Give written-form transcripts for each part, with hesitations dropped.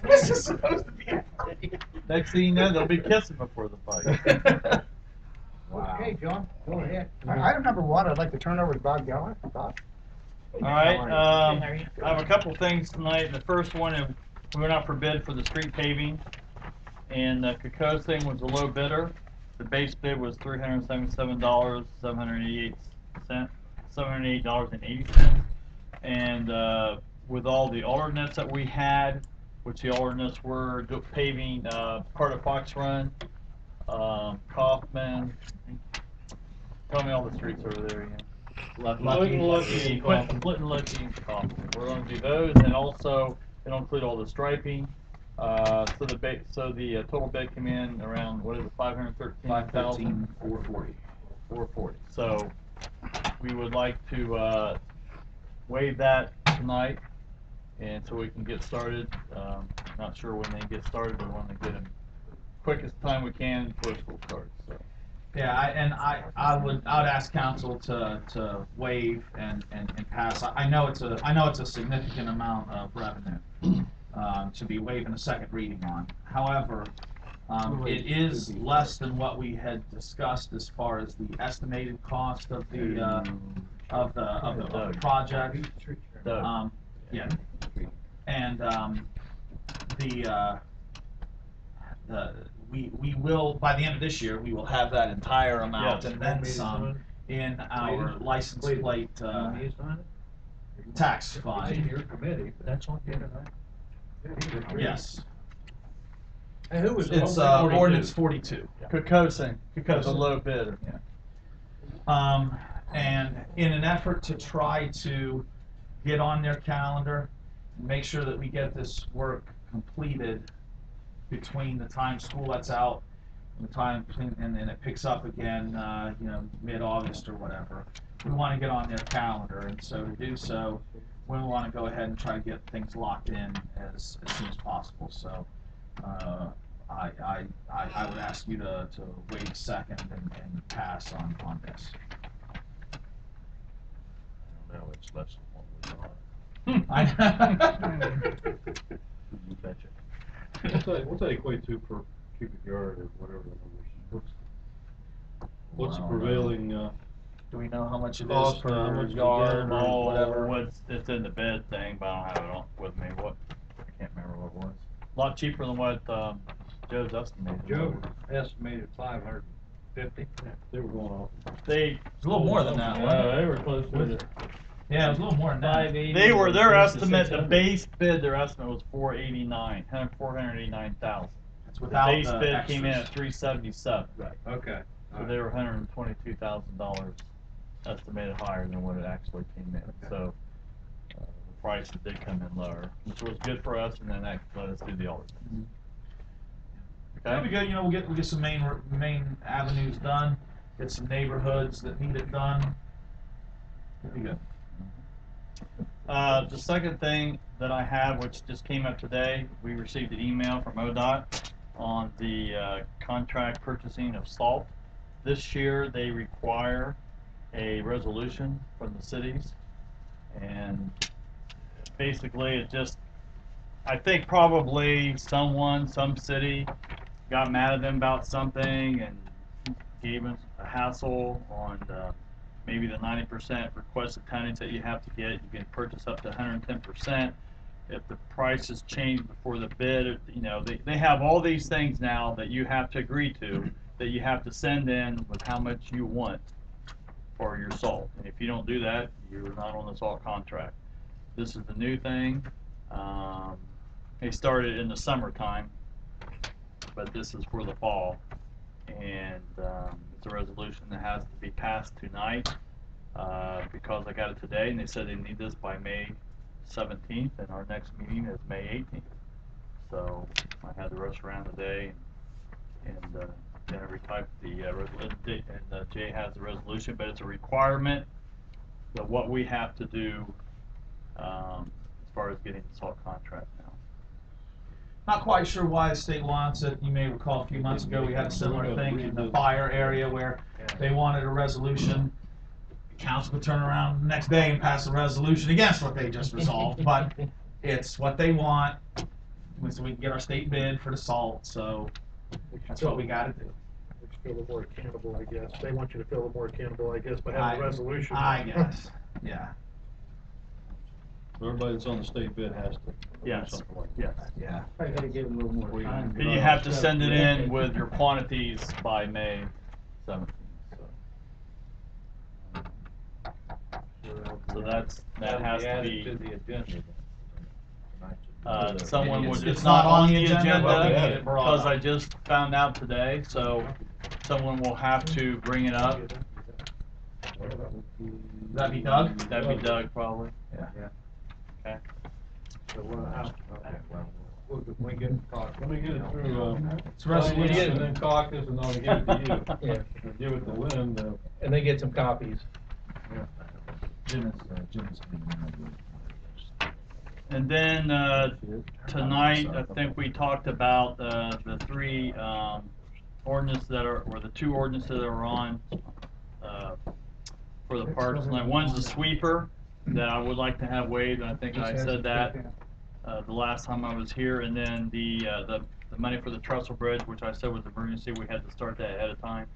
This is supposed to be a fight. Next thing you know, they'll be kissing before the fight. Wow. Okay, John, go ahead. Item number one, I'd like to turn over to Bob Geller. Bob? All right, I have a couple things tonight. The first one, we went out for bid for the street paving, and the Cocoa thing was a low bidder. The base bid was $377.788.80. And with all the alternates that we had, which the alternates were paving part of Fox Run, Kaufman. Tell me all the streets over there again. Clinton, Lucky, and Kaufman. We're going to do those, and also it'll include all the striping. So the total bid came in around, what is it, $513,000? $440. So we would like to waive that tonight, and so we can get started. Not sure when they get started, but we want to get them quickest time we can before school starts. So. Yeah, I would ask council to waive and pass. I know it's a significant amount of revenue to be waiving a second reading on. However, it is less than what we had discussed as far as the estimated cost of the project. Yeah, and we will, by the end of this year, we will have that entire amount, and then some in our license plate tax fund. It's in your committee. That's on the other night. Yes. And who was It's 42? ordinance 42. Kokosing, the low bidder. And in an effort to try to get on their calendar, make sure that we get this work completed between the time school lets out and the time, and then it picks up again, mid-August or whatever. We want to get on their calendar, and so to do so, we want to go ahead and try to get things locked in as soon as possible. So I would ask you to wait a second and pass on this. No, it's less than what we thought. You betcha. What's that equate to per cubic yard or whatever the number is? What's the prevailing, Do we know how much it is cost, how per much yard or Oh, whatever? it's in the bid thing, but I don't have it on with me. I can't remember what it was. A lot cheaper than what Joe's estimated. Joe estimated 550. they were going off? They It's a little more than that, wasn't it? They were close to it. Yeah, it was a little more than that. They were their estimate. The base bid, their estimate was $489,000. It's The without base the bid came in at extras. $377. Right. Okay. So they were $122,000 estimated higher than what it actually came in. So the prices did come in lower, which was good for us, and then that let us do the other things. That'll be good. We'll get some main avenues done. Get some neighborhoods that need it done. It'll be good. The second thing that I have, which just came up today, we received an email from ODOT on the contract purchasing of salt. This year they require a resolution from the cities, and basically it just, I think probably some city got mad at them about something and gave us a hassle on maybe the 90% requested tonnage that you have to get. You can purchase up to 110%. If the price is changed before the bid, they have all these things now that you have to agree to, that you have to send in with how much you want for your salt. And if you don't do that, you're not on the salt contract. This is the new thing. They started in the summertime, but this is for the fall. And it's a resolution that has to be passed tonight because I got it today, and they said they need this by May 17th, and our next meeting is May 18th. So I had to rush around today, and then I retyped the resolution, and Jay has the resolution, but it's a requirement of what we have to do as far as getting the salt contract now. Not quite sure why the state wants it. You may recall a few months ago we had a similar thing in the fire area where they wanted a resolution. Council would turn around the next day and pass a resolution against what they just resolved, but it's what they want. so we can get our state bid for the salt, so that's what we gotta do. Let's feel a little more accountable, I guess. They want you to feel a little more accountable, I guess, by I- having a resolution. I guess, yeah. So everybody that's on the state bid has to do Yes, something like yes. that. Yeah. I gotta give it a little more time. And you have to send it in with your quantities by May 17th. So that has to Added be, to the agenda. someone would, It's it's not on the agenda, but we need it brought because up. I just found out today, so someone will have to bring it up. That'd be Doug? That'd be Doug, probably. Yeah. Okay. So we get caught. Let me get it through, It's resolution. and then caucus, and I'll give it to you. Yeah. Or give it to Lynn, And they get some copies. Jim is. And then, tonight, I think we talked about, the three, ordinances that are, or the two ordinances that are on, for the parks tonight. One's the sweeper that I would like to have waived, and I think I said that, the last time I was here. And then the money for the trestle bridge, which I said was emergency, we had to start that ahead of time.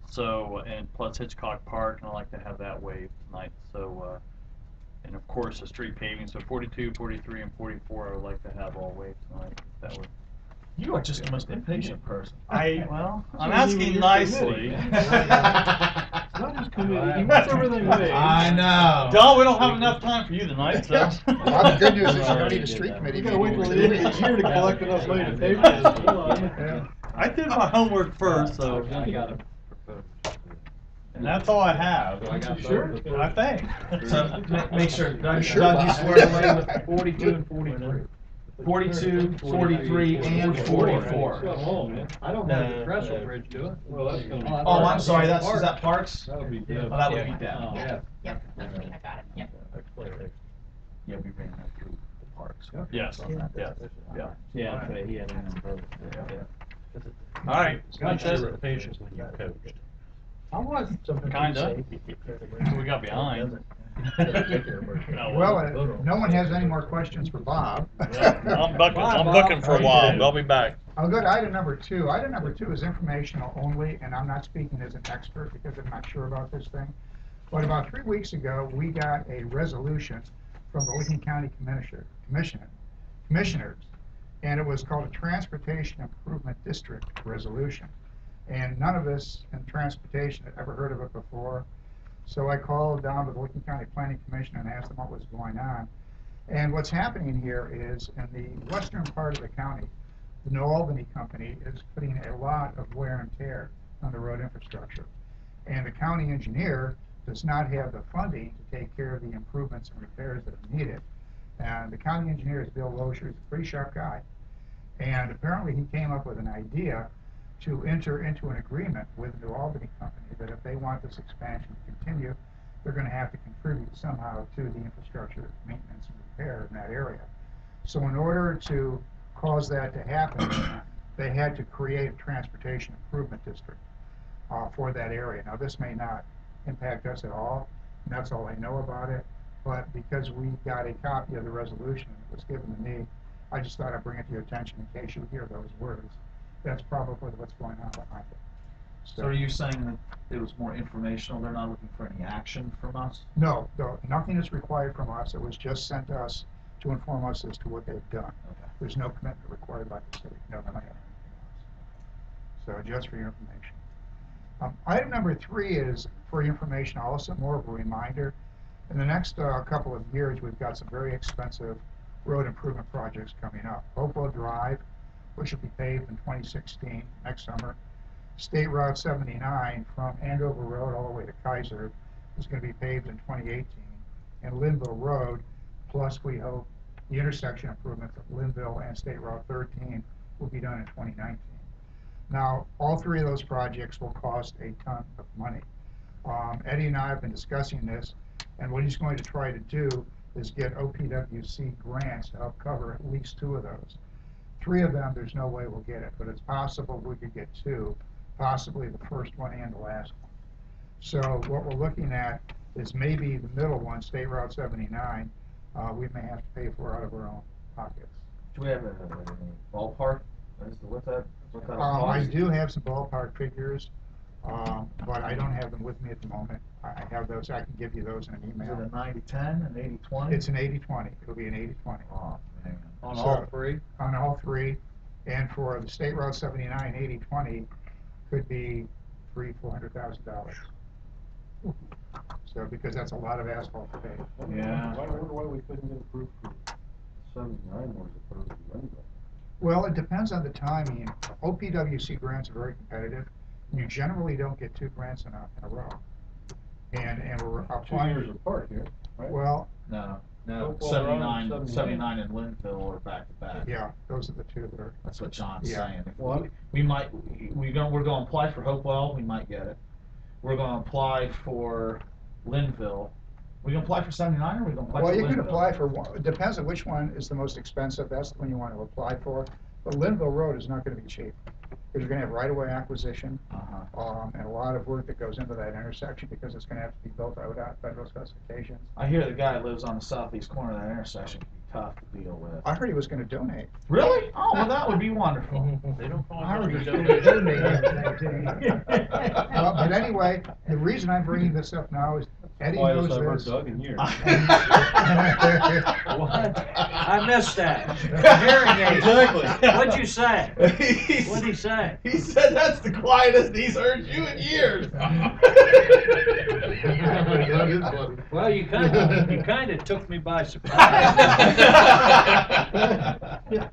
So, and plus Hitchcock Park, and I'd like to have that waived tonight, so, and of course, the street paving, so 42, 43, and 44, I would like to have all waived tonight, if that would. You are just the most impatient person. Well, I'm asking nicely. Not his committee, he wants everything waived. I know. Don, we don't have enough time for you tonight, so. Well, the good news is you don't need a street committee. You gotta wait till the end of the year to collect enough money to pay for this. Yeah. I did my homework first, so, I gotta propose. and that's all I have. I got Sure. both. I think. So, make sure, Doug, Sure, Doug, you Bob. swear away with 42 and 43. 42, 43, and 44. Got them all, man. I don't know the trestle bridge, do it? Well, that's gonna. Oh, I'm sorry, is that Parks? That'll be Oh, Deb. that would be Deb. Yeah. Yep, that's me, I got it, yep. Yeah, we ran that through the Parks. Yes, yes, yeah. Yeah, okay, he had it on both. All right, that's it. You were patient when you coached. I was. Kinda. So we got behind. Well, no one has any more questions for Bob. I'm booking for a while, but I'll be back. I'll go to item number 2. Item number 2 is informational only, and I'm not speaking as an expert because I'm not sure about this thing. But about 3 weeks ago, we got a resolution from the Lincoln County Commissioners, and it was called a Transportation Improvement District Resolution. And none of us in transportation had ever heard of it before. So I called down to the Lincoln County Planning Commission and asked them what was going on. And what's happening here is in the western part of the county, the New Albany Company is putting a lot of wear and tear on the road infrastructure. And the county engineer does not have the funding to take care of the improvements and repairs that are needed. And the county engineer is Bill Loescher. He's a pretty sharp guy. And apparently he came up with an idea to enter into an agreement with the New Albany Company that if they want this expansion to continue, they're going to have to contribute somehow to the infrastructure maintenance and repair in that area. So in order to cause that to happen, they had to create a transportation improvement district for that area. Now, this may not impact us at all, and that's all I know about it, but because we got a copy of the resolution that was given to me, I just thought I'd bring it to your attention in case you hear those words. That's probably what's going on behind it. So are you saying that it was more informational, they're not looking for any action from us? No, nothing is required from us. It was just sent to us to inform us as to what they've done. Okay. There's no commitment required by the city. No, not anything else. So just for your information. Item number 3 is for your information, also more of a reminder. In the next couple of years, we've got some very expensive road improvement projects coming up. Hopewell Drive, which will be paved in 2016, next summer. State Route 79 from Andover Road all the way to Kaiser is going to be paved in 2018. And Linville Road, plus we hope the intersection improvements of Linville and State Route 13 will be done in 2019. Now, all 3 of those projects will cost a ton of money. Eddie and I have been discussing this, and what he's going to try to do is get OPWC grants to help cover at least 2 of those. 3 of them, there's no way we'll get it, but it's possible we could get 2, possibly the first one and the last one. So what we're looking at is maybe the middle one, State Route 79, we may have to pay for out of our own pockets. Do we have a ballpark? What's that I cost? do have some ballpark figures, but I don't have them with me at the moment. I have those, I can give you those in an Is it email. a 90-10, an 80-20? It's an 80-20. It'll be an 80-20 Oh, man. On So- all three? on all three. And for the State Route 79, 80-20 could be $400,000. So, because that's a lot of asphalt to pave. Yeah. I wonder why we couldn't get approved for 79 ones opposed to Linville. Well, it depends on the timing. OPWC grants are very competitive. You generally don't get two grants in a row. And we're 2 applying. years apart here, right? Well, No, Well, 79, 79. 79 and Linville are back to back. yeah, those are the two that are. That's what John's Yeah. saying. If Well, we're going to apply for Hopewell, we might get it. We're going to apply for Linville. We going to apply for 79 or we going to apply Well, for you Linville? can apply for one, it depends on which one is the most expensive, that's the one you want to apply for. But Linville Road is not gonna be cheap, because you're gonna have right-of-way acquisition, Uh-huh. and a lot of work that goes into that intersection, because it's gonna have to be built out at federal specifications. I hear the guy that lives on the southeast corner of that intersection can be tough to deal with. I heard he was gonna donate. Really? Oh, well, that would be wonderful. They don't call I it heard Mr. he Jones. was gonna donate everything. But anyway, the reason I'm bringing this up now is Eddie knows Quietest I've heard this. Doug in years. What? I missed that. Hearing aid. Exactly. What'd you say? What'd he say? He said that's the quietest he's heard you in years. Well, you kind of took me by surprise.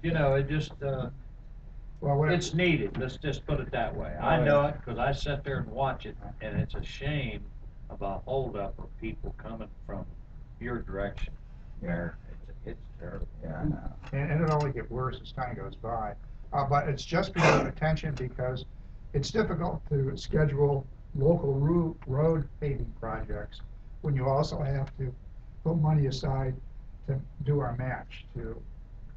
You know, it just, Well, what- it's needed, let's just put it that way. I know it, because I sit there and watch it, and it's a shame of a holdup of people coming from your direction. Yeah. It's terrible. Yeah, I know. and it'll only get worse as time goes by. But it's just for your attention, because it's difficult to schedule local road paving projects when you also have to put money aside to do our match, to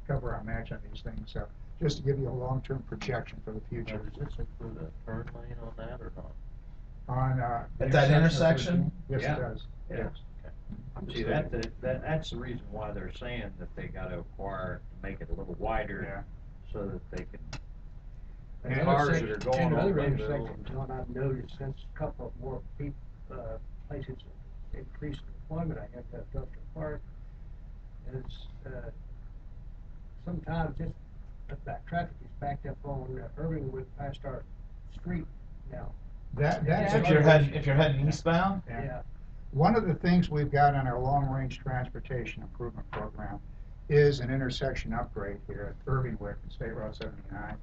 cover our match on these things. So just to give you a long-term projection for the Now, future. does this include a turn lane on that or not? On, At that intersection? Yes, Yeah. it does, Yeah. yes. See, that's the reason why they're saying that they gotta acquire, to make it a little wider, so that they can, And the cars that are going And on other Linville. intersections, John, I've noticed since a couple of more places increased employment, I have that industrial park, is, sometimes just, that traffic is backed up on Irvingwood past our street now. That's. If you're heading eastbound? Yeah. One of the things we've got on our long-range transportation improvement program is an intersection upgrade here at Irvingwood and State Route 79.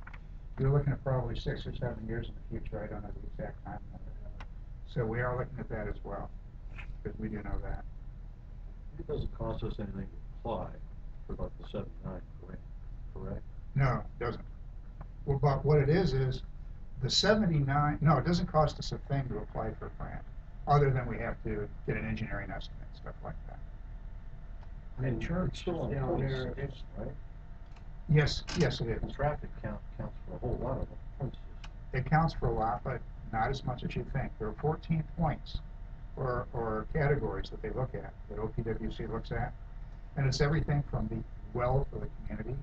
You're looking at probably 6 or 7 years in the future, I don't know the exact time. So we are looking at that as well, because we do know that. It doesn't cost us anything to apply for like the 79 grant, correct? No, it doesn't. Well, but what it is the 79, no, it doesn't cost us a thing to apply for a grant, other than we have to get an engineering estimate and stuff like that. And church Still on down points there, system, it's, right? Yes, it is. The traffic counts for a whole lot of the point system. It counts for a lot, but not as much as you think. There are 14 points or categories that they look at, that OPWC looks at. And it's everything from the wealth of the community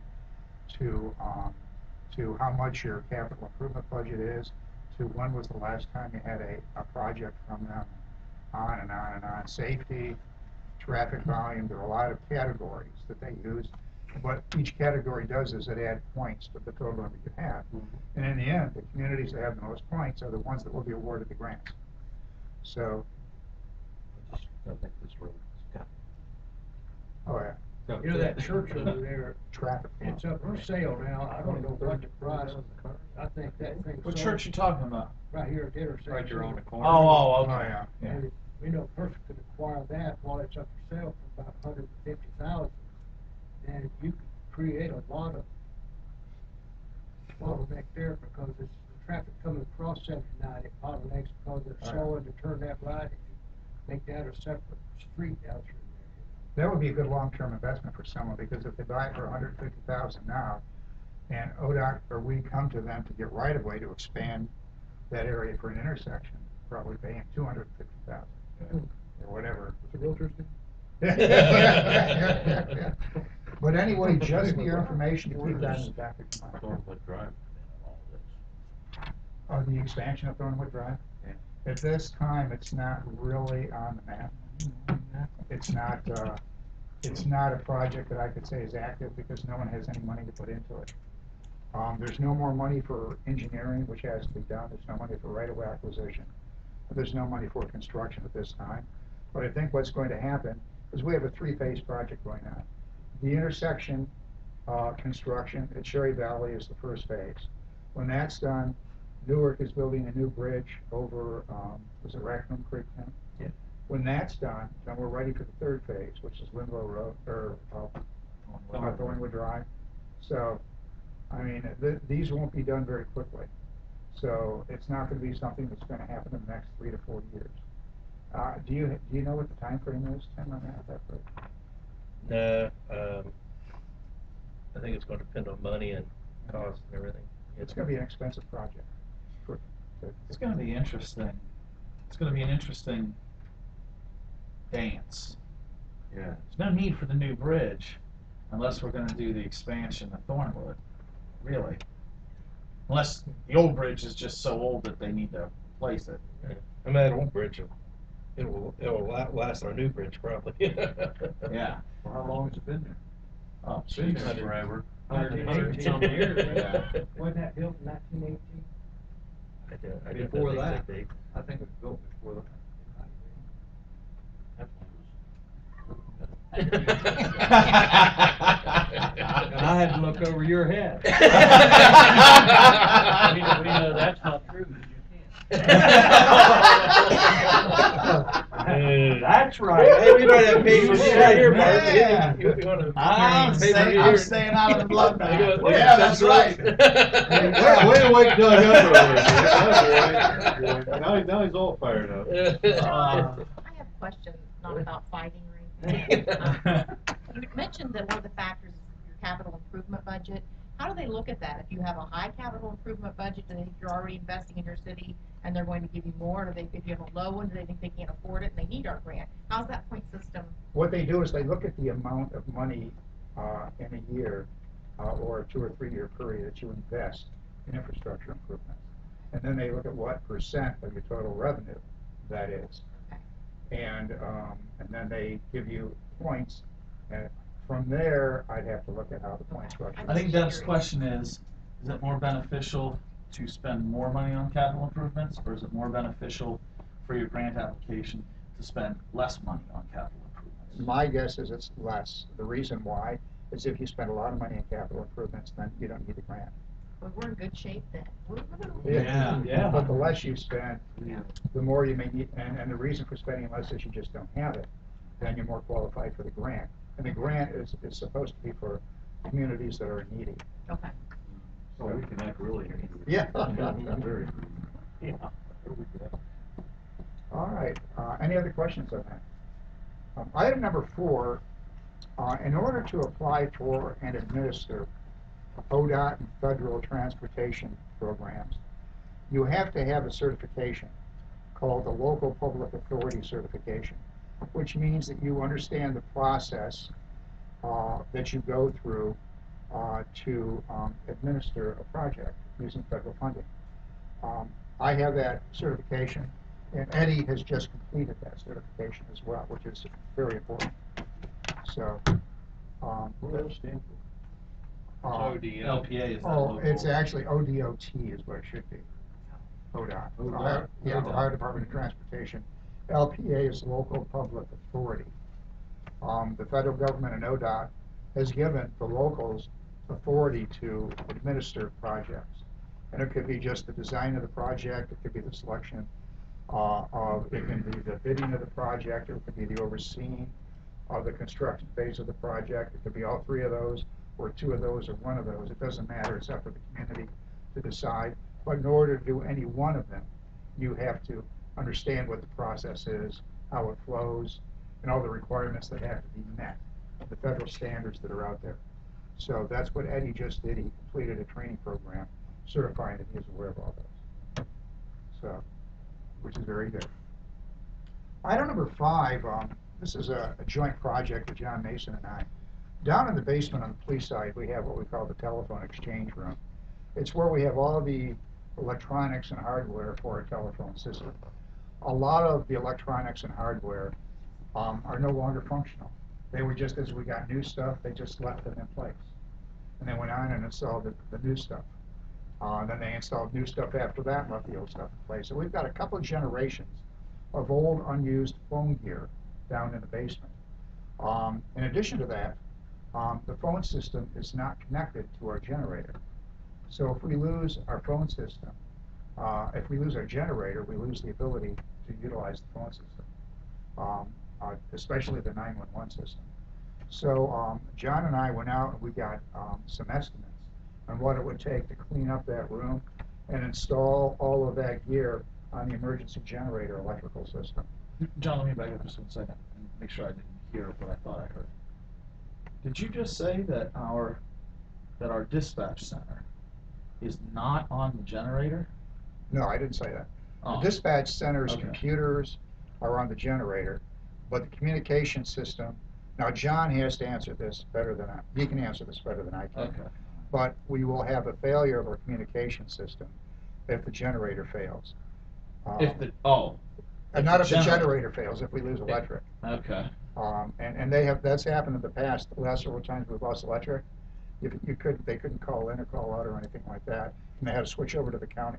to how much your capital improvement budget is, to when was the last time you had a project from them, on and on and on. Safety, traffic volume, there are a lot of categories that they use. What each category does is it adds points to the total number you have. And in the end, the communities that have the most points are the ones that will be awarded the grants. So, I think this road has got. oh yeah, you know, that church over there, traffic. it's up for sale now, I don't know what the price, I think that thing's What sold church you talking about? right here at the intersection. Right there on the Oh, corner. Oh, okay. yeah. Yeah. And we know a person could acquire that while it's up for sale for about 150,000. And you could create a lot of bottleneck there, because it's the traffic coming across 79, it bottlenecks because they're slowing to turn that right, and you make that a separate street out through there. That would be a good long-term investment for someone, because if they buy it for 150,000 now, and ODOT or we come to them to get right-of-way to expand that area for an intersection, probably paying 250,000 or whatever. What's the realtor's name? Yeah. But anyway, just for your information, to keep that in the back of your mind. Thornwood Drive and all this. The expansion of Thornwood Drive? Yeah. At this time, it's not really on the map. It's not a project that I could say is active because no one has any money to put into it. There's no more money for engineering, which has to be done. There's no money for right-of-way acquisition. There's no money for construction at this time. But I think what's going to happen is we have a three-phase project going on. The intersection construction at Cherry Valley is the first phase. When that's done, Newark is building a new bridge over, was it Raccoon Creek now? Yeah. When that's done, then we're ready for the third phase, which is Limbo Road, or Thornwood Drive. So, I mean, these won't be done very quickly. So it's not going to be something that's going to happen in the next 3 to 4 years. Do you know what the time frame is, Tim, on that? No, I think it's going to depend on money and cost and everything. It's going to be an expensive project. It's going to be interesting. It's going to be an interesting dance. Yeah. There's no need for the new bridge unless we're going to do the expansion of Thornwood, really. Unless the old bridge is just so old that they need to replace it. I mean, that old bridge, it'll last our new bridge probably. Yeah. Well, how long has it been there? Oh, Been jeez. there forever. 118 years. Yeah. Wasn't that built in 1918? I don't Before know the that, exact date. I think it was built before that. That one And I had to look over your head. We know that's not true, but you can't. That's right. Hey, we might have papers right here, Mark. Yeah. You wanna I'm carry paper staying, here? I'm staying out of the blood There you bath. go. Yeah, that's right. Way to wake Doug up early. Now he's all fired up. I have a question, not about fighting or anything. You mentioned that one of the factors is your capital improvement budget. How do they look at that? If you have a high capital improvement budget, do they think you're already investing in your city and they're going to give you more? Or do they think you have a low one? Do they think they can't afford it and they need our grant? How's that point system? What they do is they look at the amount of money in a year or a 2 or 3 year period that you invest in infrastructure improvements. And then they look at what percent of your total revenue that is. And then they give you points. And from there, I'd have to look at how the point structure. I think Deb's question is it more beneficial to spend more money on capital improvements, or is it more beneficial for your grant application to spend less money on capital improvements? My guess is it's less. The reason why is if you spend a lot of money on capital improvements, then you don't need the grant. Well, we're in good shape then. Yeah. But the less you spend, Yeah. the more you may need, and the reason for spending less is you just don't have it. Then you're more qualified for the grant. And the grant is supposed to be for communities that are needy. Okay. So we can act really. Yeah. Very. Yeah. All right, any other questions on that? Item number 4, in order to apply for and administer ODOT and federal transportation programs, you have to have a certification called the Local Public Authority Certification, which means that you understand the process that you go through to administer a project using federal funding. I have that certification, and Eddie has just completed that certification as well, which is very important. So, What does that stand for? LPA is that oh, local? it's actually ODOT is what it should be. ODOT. ODOT. Yeah, Ohio Department of Transportation. LPA is Local Public Authority. The federal government and ODOT has given the locals authority to administer projects. And it could be just the design of the project, it could be the selection it can be the bidding of the project, or it could be the overseeing of the construction phase of the project. It could be all 3 of those, or 2 of those, or 1 of those. It doesn't matter, it's up to the community to decide. But in order to do any one of them, you have to understand what the process is, how it flows, and all the requirements that have to be met, the federal standards that are out there. So that's what Eddie just did. He completed a training program certifying that he is aware of all those. So, which is very good. Item number 5, this is a joint project with John Mason and I. Down in the basement on the police side, we have what we call the telephone exchange room. It's where we have all the electronics and hardware for a telephone system. A lot of the electronics and hardware are no longer functional. They were just, as we got new stuff, they just left them in place. And they went on and installed the new stuff. Then they installed new stuff after that and left the old stuff in place. So we've got a couple of generations of old unused phone gear down in the basement. In addition to that, the phone system is not connected to our generator. So if we lose our phone system, if we lose our generator, we lose the ability to utilize the phone system, especially the 911 system. So John and I went out and we got some estimates on what it would take to clean up that room and install all of that gear on the emergency generator electrical system. John, let me back up just 1 second and make sure I didn't hear what I thought I heard. Did you just say that our dispatch center is not on the generator? No, I didn't say that. Oh. The dispatch center's Okay. computers are on the generator, but the communication system, now John has to answer this better than he can answer this better than I can. Okay. But we will have a failure of our communication system if the generator fails. If the Not if the generator fails, if we lose electric. Okay. And that's happened in the past. The last several times we've lost electric, they couldn't call in or call out or anything like that, and they had to switch over to the county.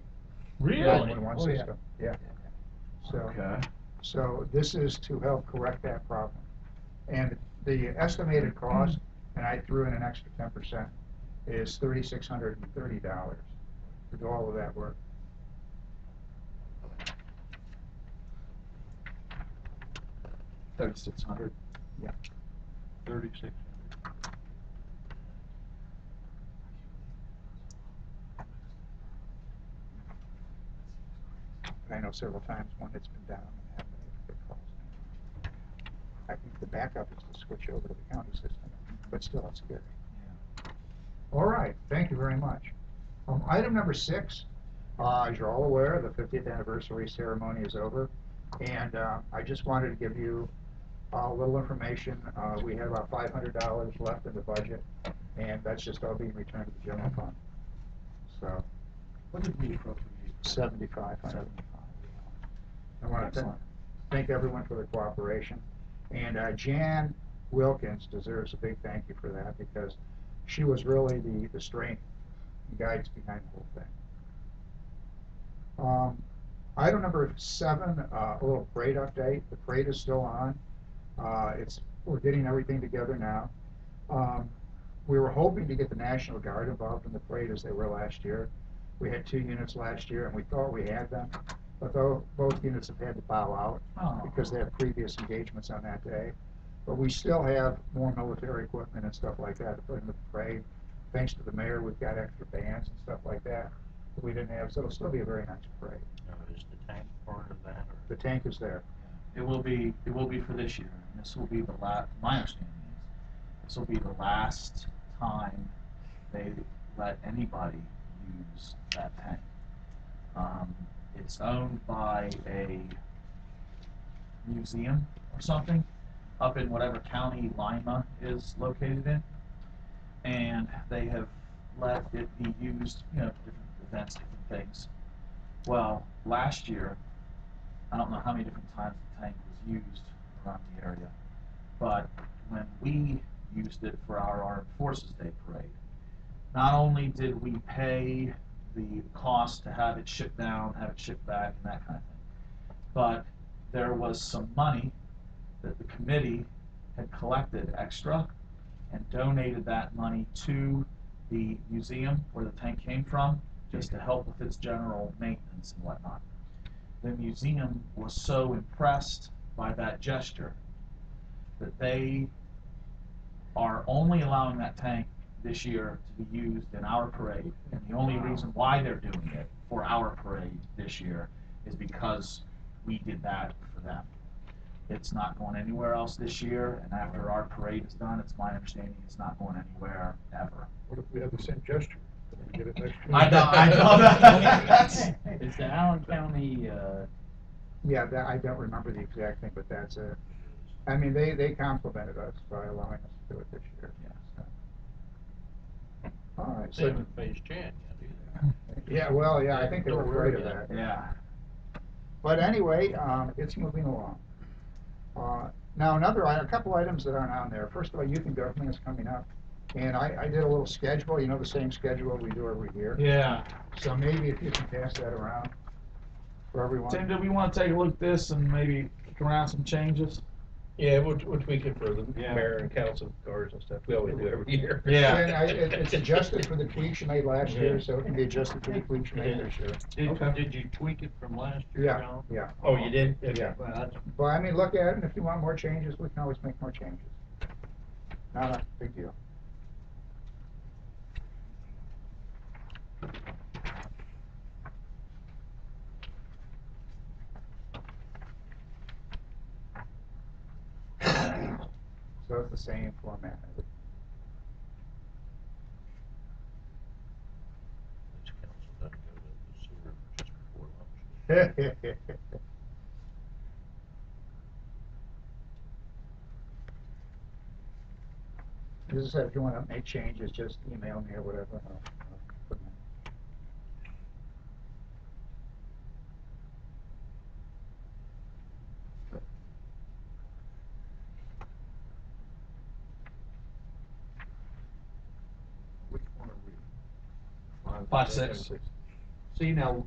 Really? 911 Oh, yeah. system. Yeah. Okay. So this is to help correct that problem. And the estimated cost, and I threw in an extra 10%, is $3,630 to do all of that work. $3,600. Yeah. 36. I know several times when it's been down and haven't been able to get calls. I think the backup is to switch over to the county system, but still it's scary. Yeah. All right, thank you very much. Item number 6, as you're all aware, the 50th anniversary ceremony is over, and I just wanted to give you a little information. We have about $500 left in the budget, and that's just all being returned to the general fund. So, What did we appropriate? 7,500. I want to thank everyone for their cooperation, and Jan Wilkins deserves a big thank you for that, because she was really the strength and guides behind the whole thing. Item number 7, a little parade update. The parade is still on. We're getting everything together now. We were hoping to get the National Guard involved in the parade as they were last year. We had 2 units last year, and we thought we had them, but both units have had to bow out because they have previous engagements on that day. But we still have more military equipment and stuff like that to put in the parade. Thanks to the mayor, we've got extra bands and stuff like that we didn't have, so it'll still be a very nice parade. Is the tank part of that, or? The tank is there. It will be for this year, and this will be the last, my understanding is, this will be the last time they let anybody use that tank. It's owned by a museum or something up in whatever county Lima is located in, and they have let it be used, different events, different things. Well, last year, I don't know how many different times the tank was used around the area, but when we used it for our Armed Forces Day parade, not only did we pay the cost to have it shipped down, have it shipped back, and that kind of thing, but there was some money that the committee had collected extra and donated that money to the museum where the tank came from, just to help with its general maintenance and whatnot. The museum was so impressed by that gesture that they are only allowing that tank this year to be used in our parade, and the only reason why they're doing it for our parade this year is because we did that for them. It's not going anywhere else this year, and after our parade is done, it's my understanding it's not going anywhere ever. What if we have the same gesture? Can we get it next year? I know that. Is the Allen County, Yeah, I don't remember the exact thing, but that's it. I mean, they complimented us by allowing us to do it this year. Yeah. All right, They so, haven't faced Chan yet either. yeah, well, yeah, I think they were afraid of that. Yeah. But anyway, it's moving along. Now, a couple items that aren't on there. First of all, youth and government is coming up. And I did a little schedule, the same schedule we do every year. Yeah. So maybe if you can pass that around for everyone. Tim, do we want to take a look at this and maybe kick around some changes? Yeah, we'll tweak it for the Yeah. mayor and council cars and stuff. We always do every year. Yeah. And it's adjusted for the tweaks you made last year, so it can be adjusted for the tweaks you made this year. Did you tweak it from last year, Yeah, John? yeah. Oh, you did? Yeah. Well, that's, But I mean, look at it, and if you want more changes, we can always make more changes. Not a big deal. So it's the same format. This council doesn't go to the sewer just before lunch. As I said, if you want to make changes, just email me or whatever. I'll put them in. which one are we? 5, 6. See, now,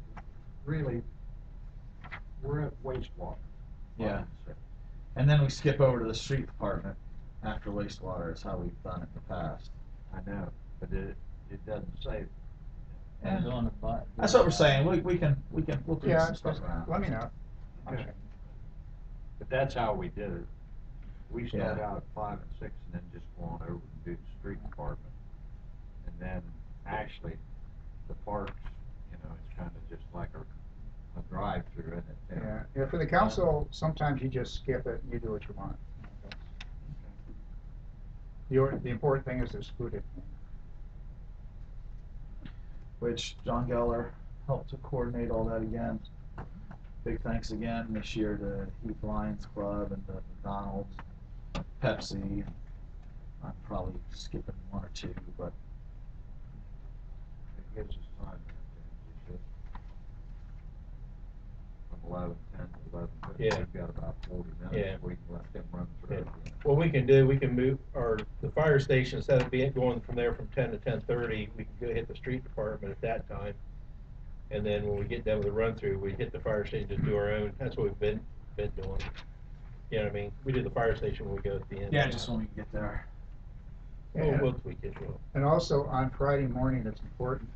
really, we're at wastewater. Yeah. And then we skip over to the street department after wastewater is how we've done it in the past. I know, but it doesn't say. Yeah. On the button. That's what we're saying. We'll tweak Yeah, some stuff just around. let me know. Okay. But that's how we did it. We start Yeah. out at 5 and 6 and then just go on over and do the street department. And then actually, the parks, it's kind of just like a drive-through, isn't it? Yeah, yeah, for the council, sometimes you just skip it and you do what you want. The important thing is there's food in here. Which John Geller helped to coordinate all that again. Big thanks again this year to Heath Lions Club and the McDonald's, Pepsi. I'm probably skipping one or two, but It gives us time. From 11:10 to 11:15, Yeah. we've got about 40 minutes. Yeah. We can let them run through Yeah. it. What we can do, we can move the fire station, instead of going from there from 10 to 10:30, we can go hit the street department at that time. And then when we get done with the run-through, we hit the fire station, just do our own. That's what we've been doing. You know what I mean? We do the fire station when we go at the end. yeah, just when we get there. We'll tweak it, And also on Friday morning, it's important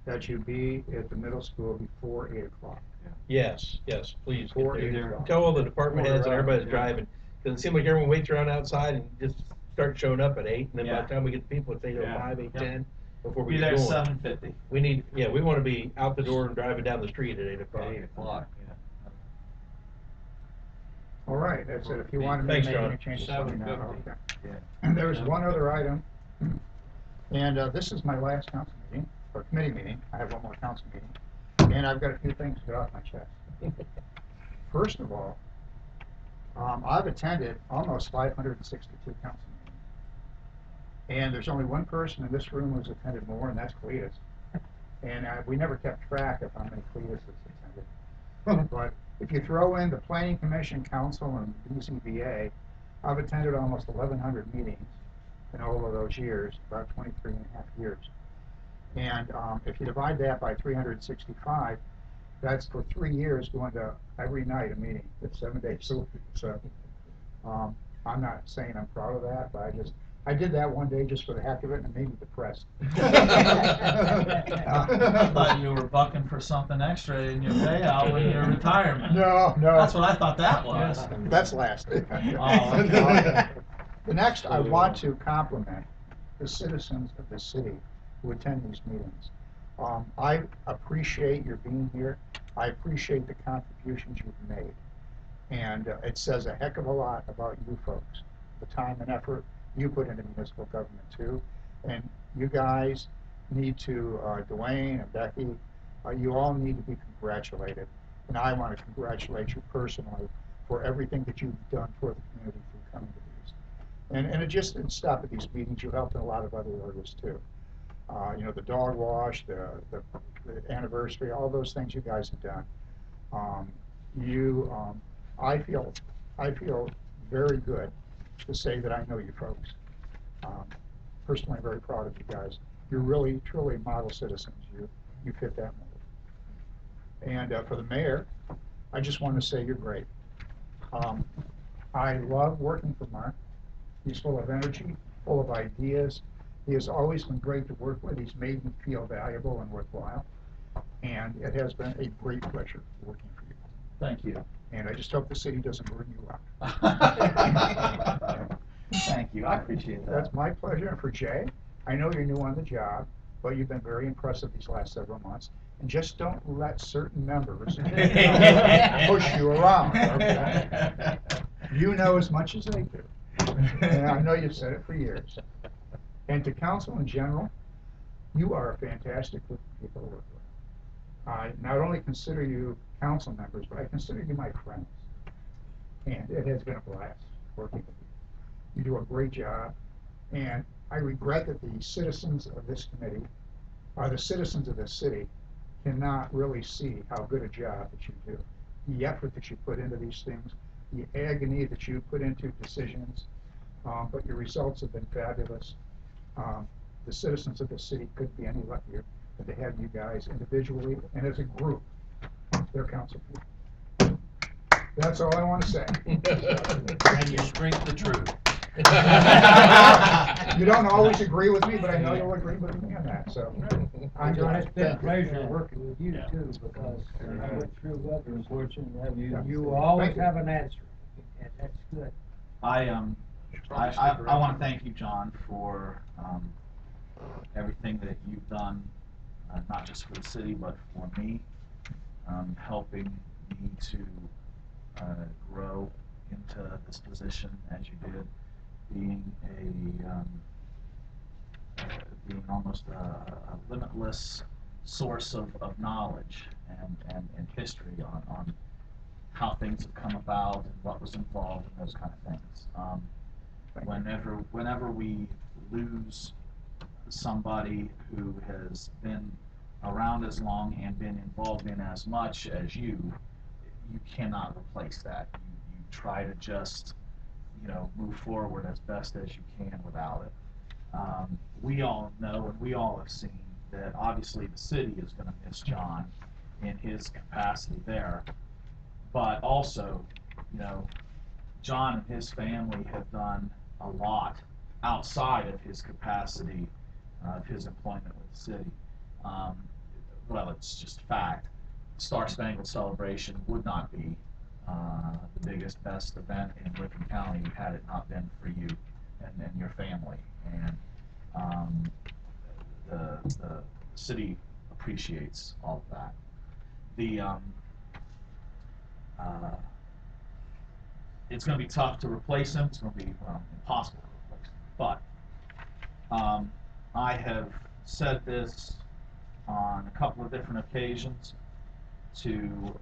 that you be at the middle school before 8 o'clock. Yes, please. get Before there. 8 o'clock. Tell all the department heads and everybody's Yeah. driving, because it seems like everyone waits around outside and just starts showing up at 8, and then by Yeah. the time we get the people, it's 8:05, 8:10, before we Be get there going. 7:50. We want to be out the door and driving down the street at 8 o'clock. 8 o'clock, yeah. All right, that's it. If you wanted me to Thanks, make John. any changes, let me know. 7:50. Okay. Yeah. And there's one other item, and this is my last council meeting, or committee meeting. I have one more council meeting, and I've got a few things to get off my chest. First of all, I've attended almost 562 council meetings, and there's only one person in this room who's attended more, and that's Cletus. And we never kept track of how many Cletus has attended. But if you throw in the Planning Commission, Council, and BZBA, I've attended almost 1,100 meetings in all of those years, about 23 and a half years. And if you divide that by 365, that's for 3 years going to every night a meeting. It's 7 days a week. So I'm not saying I'm proud of that, but I did that one day just for the heck of it, and it made me depressed. I thought you were bucking for something extra in your payout when your retirement. No. That's what I thought that was. That's last. Oh, okay. The next, I want to compliment the citizens of the city who attend these meetings. I appreciate your being here. I appreciate the contributions you've made. And it says a heck of a lot about you folks, the time and effort you put into municipal government too. And you guys need to, Dwayne and Becky, you all need to be congratulated. And I want to congratulate you personally for everything that you've done for the community through coming to these. And it just didn't stop at these meetings. You helped in a lot of other areas too. You know, the dog wash, the anniversary, all those things you guys have done. You, I feel very good to say that I know you folks. Personally, I'm very proud of you guys. You're really, truly model citizens. You fit that mold. And for the mayor, I just want to say you're great. I love working for Mark. He's full of energy, full of ideas. He has always been great to work with. He's made me feel valuable and worthwhile. And it has been a great pleasure working for you. Thank you. And I just hope the city doesn't burn you out. Thank you. I appreciate that. That's my pleasure. And for Jay, I know you're new on the job, but you've been very impressive these last several months. And just don't let certain members push you around. Okay? You know as much as I do. And I know you've said it for years. And to council in general, you are a fantastic group of people to work with. I not only consider you council members, but I consider you my friends. And it has been a blast working with you. You do a great job. And I regret that the citizens of this committee, or the citizens of this city, cannot really see how good a job that you do. The effort that you put into these things, the agony that you put into decisions, but your results have been fabulous. The citizens of the city couldn't be any luckier than to have you guys individually and as a group, their council people. That's all I want to say. And you speak the truth. You don't always agree with me, but I know you'll agree with me on that, so. I'm John, going it's been a pleasure working with you too, because I went through weather, unfortunately, to have you, you always have an answer, and that's good. I want to thank you, John, for everything that you've done, not just for the city, but for me, helping me to grow into this position as you did, being being almost a limitless source of knowledge and history on how things have come about and what was involved in those kind of things. Whenever we lose somebody who has been around as long and been involved in as much as you cannot replace that. You try to just, move forward as best as you can without it. We all know and we all have seen that obviously the city is going to miss John in his capacity there, but also, John and his family have done a lot outside of his capacity of his employment with the city. Well, it's just fact. Star Spangled Celebration would not be the biggest, best event in Licking County had it not been for you and your family. And the city appreciates all of that. It's going to be tough to replace him. It's going to be impossible to replace him. But I have said this on a couple of different occasions to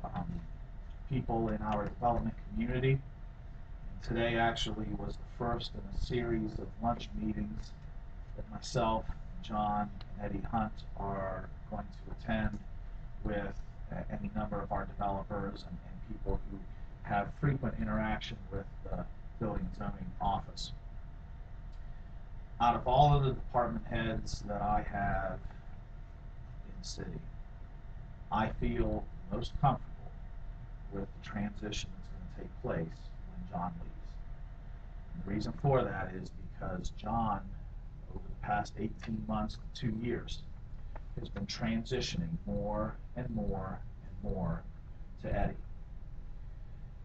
people in our development community. And today actually was the first in a series of lunch meetings that myself, John, and Eddie Hunt are going to attend with any number of our developers and people who have frequent interaction with the building and zoning office. Out of all of the department heads that I have in the city, I feel most comfortable with the transition that's going to take place when John leaves. And the reason for that is because John, over the past 18 months to 2 years, has been transitioning more and more and more to Eddie.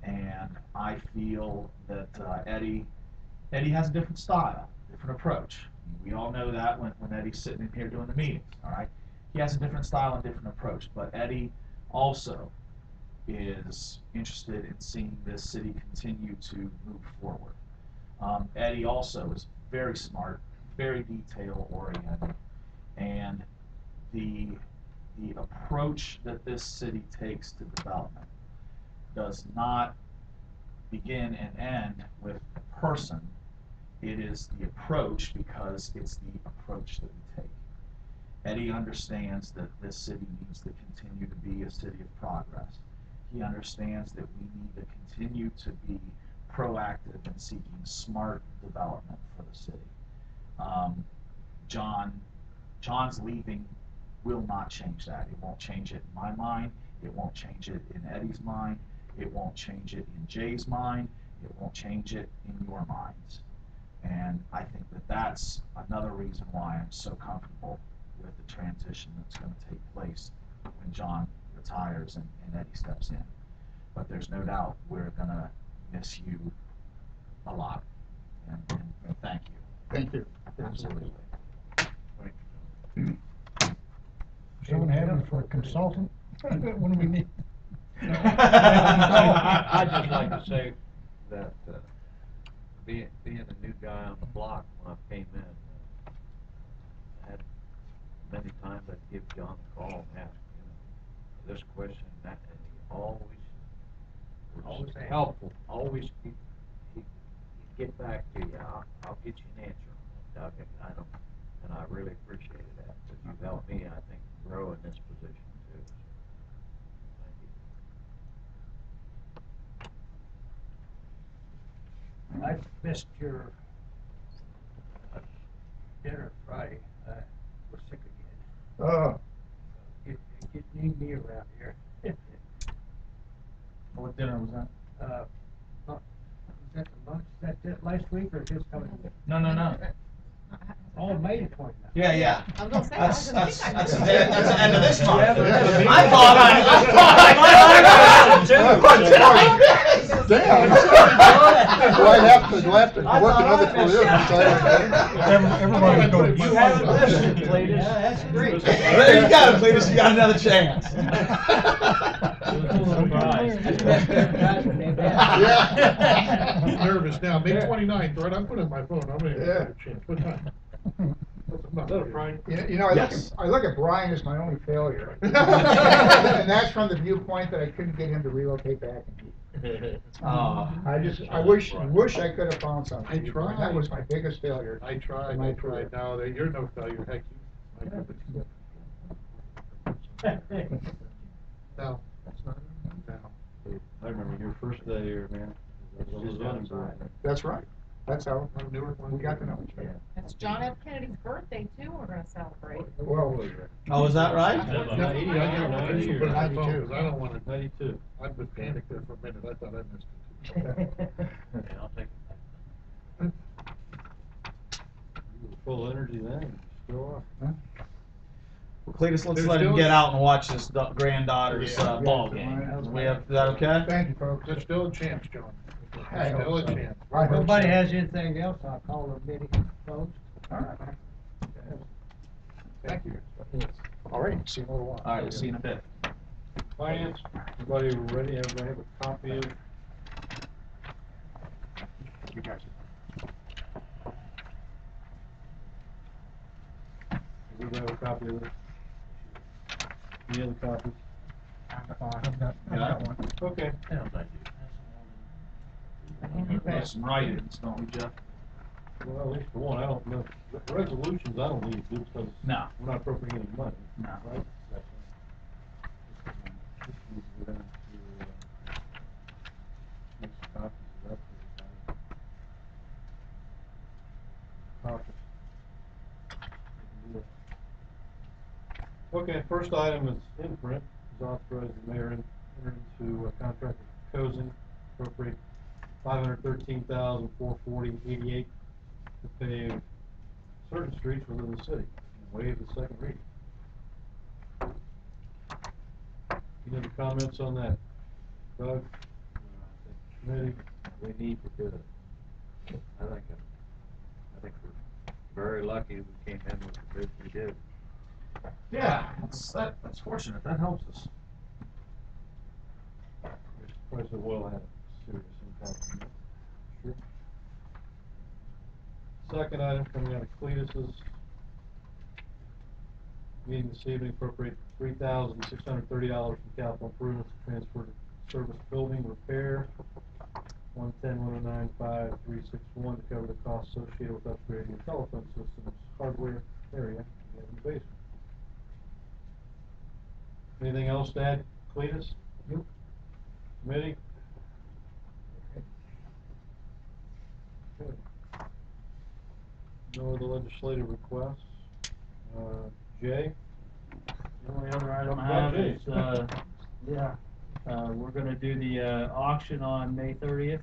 And I feel that Eddie has a different style, different approach. We all know that when Eddie's sitting in here doing the meetings, all right? He has a different style and different approach, but Eddie also is interested in seeing this city continue to move forward. Eddie also is very smart, very detail-oriented, and the approach that this city takes to development does not begin and end with the person. It is the approach because it's the approach that we take. Eddie understands that this city needs to continue to be a city of progress. He understands that we need to continue to be proactive in seeking smart development for the city. John's leaving will not change that. It won't change it in my mind. It won't change it in Eddie's mind. It won't change it in Jay's mind. It won't change it in your minds. And I think that that's another reason why I'm so comfortable with the transition that's going to take place when John retires and Eddie steps in. But there's no doubt we're going to miss you a lot. And thank you. Thank you. Absolutely. Someone have him for a consultant? When we need. I'd just like to say that, being a new guy on the block when I came in, I had many times I'd give John a call and ask, this question and that, and he always was helpful, always, he'd get back to you, I'll get you an answer on that, Doug, and I really appreciated that, because you've helped me, I think, grow in this position too, so, thank you. I missed your dinner Friday. I was sick again. Oh, You need me around here. What dinner was that? Was that the lunch, that last week or just coming? No. Oh, May the 29th. Yeah. I was gonna say, I That's was gonna think I that's knew. the end of this month. Yeah. I thought I did I? damn. Do I have to work another career besides? Everybody go. You haven't listened, Cletus. Yeah, that's great. There you go, Cletus, you got another chance. Yeah. He's nervous now, May 29th, right, I'm putting my phone, I'm gonna Yeah. have a chance, what time? Is that Friday? You know, Yes. I look at Brian as my only failure. And that's from the viewpoint that I couldn't get him to relocate back and I wish I could have found something. I tried. That was my biggest failure. I tried, in my career. no, you're no failure, heck, you, no, no. I remember your first day here, man. That's right. That's how I knew it when we got to know each other. It's John F. Kennedy's birthday too, we're gonna celebrate. Well, Oh, is that right? Yeah, I get my Ninety put it on the phone, 92. 'cause I don't wanna, 92. I've been panicked there for a minute, I thought I missed it. Yeah, I'll take it. You were full of energy then, and you still are. Well, Cletus, let's There's let him still- get out and watch his granddaughter's Yeah. ball game. Is that okay? thank you, folks. There's still a chance, John. I There's hope still a so. chance. I hope Nobody so. has anything else, I'll call the meeting closed. All right. Thank you. All right, see you in a little while. All right, we'll see you in a bit. Finance, everybody ready, everybody have a copy of? You guys. Everybody have a copy of it? Any other copies? I've got one. Okay. You got some write-ins, don't we, Jeff? Well, at least for one, I don't know, the resolutions, I don't need to do because No. we're not appropriating any money. No. Right? This needs to go down to, make some copies of that for everybody. Copies. We can do that. Okay, first item is imprint, is authorize the mayor enter into a contract with Cozen, appropriate $513,440.88 to pave certain streets within the city, and waive the second reading. Any other comments on that? Doug? Committee? We need to do it. I think we're very lucky we came in with the bid we did. Yeah, that's fortunate, that helps us. The price of oil had a serious impact on that. Sure. Second item coming out of Cletus's meeting this evening, appropriate $3,630 from capital improvements to transfer to service building repair, 110-109-5361 to cover the costs associated with upgrading the telephone system's hardware area in the basement. Anything else to add, Cletus? Nope. Committee? Okay. No other legislative requests. Jay? The only other item I Talk about have Jay. is, we're gonna do the, auction on May 30th.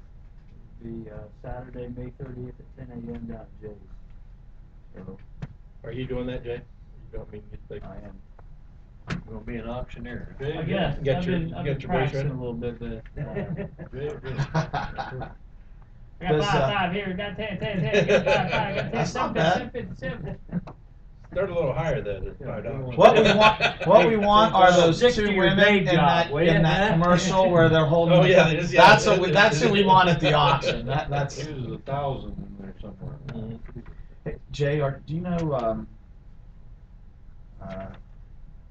It'll be, Saturday, May 30th at 10 a.m. down at Jay's. So, Are you doing that, Jay? You don't mean you think? I am. You're gonna be an auctioneer. Jay, I guess, You got I've your- been, you I've got been your voice practicing ready? a little bit, but, Jay, I got Does, five here, got 10, got five, got 10, That's not 7, bad. 7, 7. Start a little higher than Yeah, $5. What we want are those Stick two to your women day in job, that, will ya? in that commercial where they're holding. Oh, the yeah, phone. it is, yeah. That's who we want at the auction. That's. There's 1,000 in there somewhere. Mhm. Hey, Jay, do you know,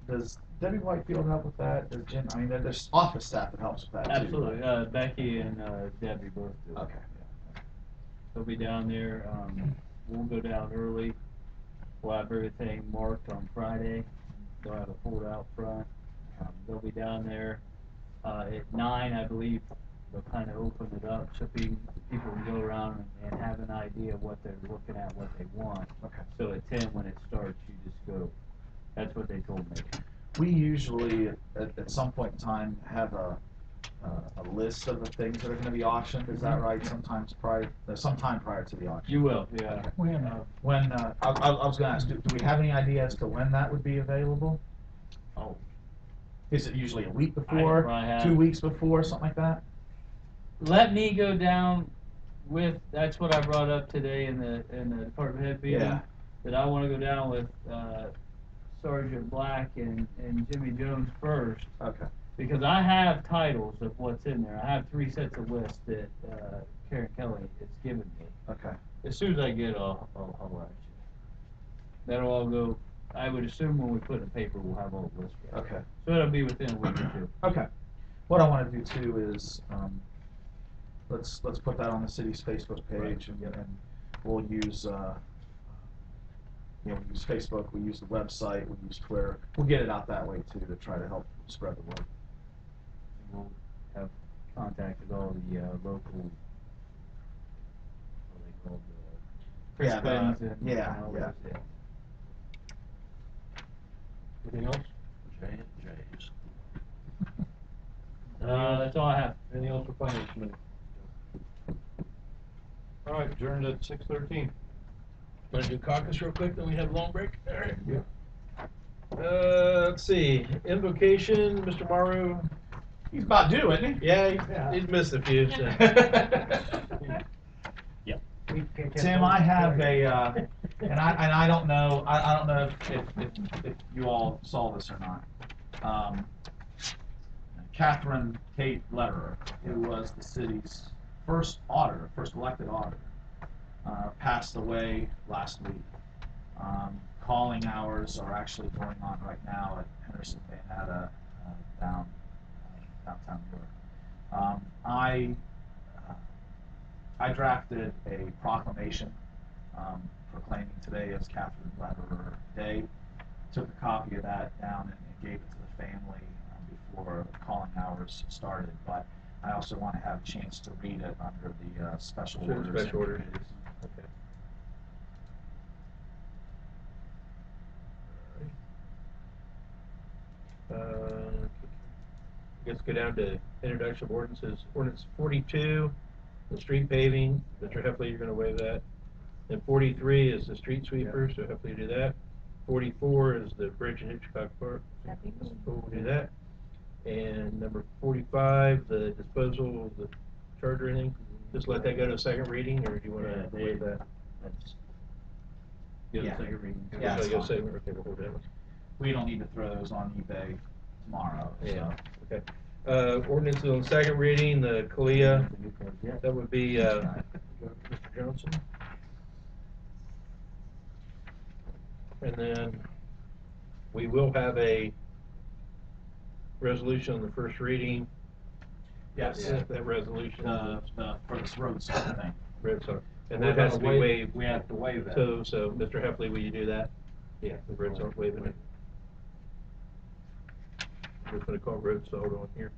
does Debbie Whitefield help with that? Does Jim, I mean, there's office staff that helps with that too. Absolutely, right? Becky and, Debbie both do. Okay. They'll be down there, we'll go down early, we'll have everything marked on Friday, they'll have a fold out front. They'll be down there, at 9, I believe, they'll kind of open it up so people can go around and have an idea of what they're looking at, what they want. Okay. So at 10, when it starts, you just go, that's what they told me. We usually, at some point in time, have a list of the things that are gonna be auctioned, is that right? Sometime prior to the auction? You will, yeah. When, I was gonna ask, do we have any idea as to when that would be available? Oh. Is it usually a week I before, probably have- 2 weeks before, something like that? Let me go down with, that's what I brought up today in the department head meeting. Yeah. That I wanna go down with, Sergeant Black and Jimmy Jones first, Okay. because I have titles of what's in there. I have 3 sets of lists that, Karen Kelly has given me. Okay. As soon as I get, I'll at you. That'll all go, I would assume when we put it in paper, we'll have all the lists ready. Okay. So it'll be within a week or two. Okay. What I wanna do too is, let's put that on the city's Facebook page and we'll use, we use Facebook, we use the website, we use Twitter. We'll get it out that way too to try to help spread the word. We'll have contacted all the, local, what are they called, Yeah, Crispins and yeah, all yeah. those, yeah. Anything else? Jay and Jay's. That's all I have. Anything else for finance committee? All right, adjourned at 6:13. Want to do caucus real quick, then we have a long break? All right. Yeah. Let's see, invocation, Mr. Maru. He's about due, isn't he? Yeah, he's missed a few, so. We can't get Tim, those I have together. and I don't know, I don't know if you all saw this or not. Catherine Kate Lederer, who was the city's first elected auditor, passed away last week. Calling hours are actually going on right now at Henderson Bayonetta, downtown New York. I drafted a proclamation proclaiming today as Catherine Lederer Day. Took a copy of that down and gave it to the family before calling hours started. But I also want to have a chance to read it under the special Sure, orders. special orders. and committees. Okay. Let's go down to introduction of ordinances. Ordinance 42, the street paving. Mr. Heffley, you're going to waive that. And 43 is the street sweeper, so Heffley do that. 44 is the bridge in Hitchcock Park. That'd be me. So we'll do that. And number 45, the disposal of the charger anything. Just let that go to a second reading, or do you want to waive that? That's. Give Yeah. a second reading. Yeah, Just that's let it go fine. second, okay, we'll hold that one. We don't need to throw those on eBay tomorrow. Yeah, So. okay. Ordinance on second reading, the Kalia, Yeah. that would be, Mr. Johnson. And then we will have a resolution on the first reading Yes. That resolution. For this road salt thing. Road salt. And We're that has to gonna be waive- waived. we have to waive that. So, Mr. Heffley, will you do that? Yeah, the road salt waiving it. I'm just gonna call road salt on here.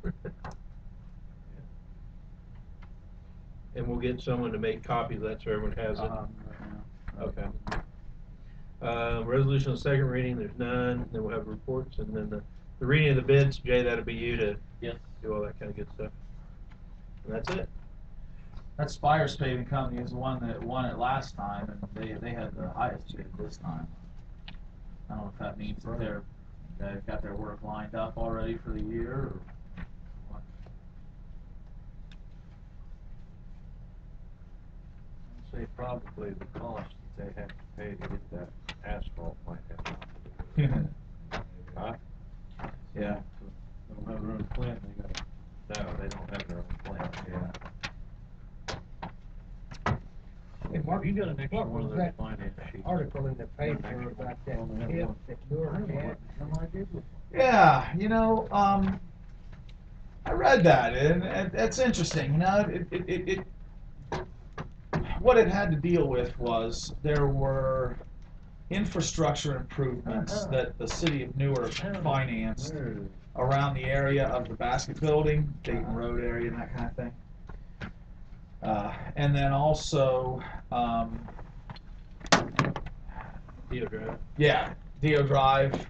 And we'll get someone to make copies of that so everyone has it. Okay. Resolution on second reading, there's none, then we'll have reports, and then the reading of the bids, Jay, that'll be you to Yes. do all that kind of good stuff. And that's it. That Spires Paving Company is the one that won it last time, and they had the highest bid this time. I don't know if that means that they've got their work lined up already for the year, or what. I'd say probably the cost that they have to pay to get that asphalt might have something to do with it. Huh? Yeah. They don't have their own plant, they gotta. No, they don't have their own plant, yeah. Hey, Mark, You got an extra what one of was those that finance sheets? article in the paper about that tip that Newark had? Yeah, I read that, and that's interesting. What it had to deal with was there were infrastructure improvements that the city of Newark financed around the area of the basket building, Dayton Road area, and that kind of thing. And then also, Dio Drive. yeah, Dio Drive,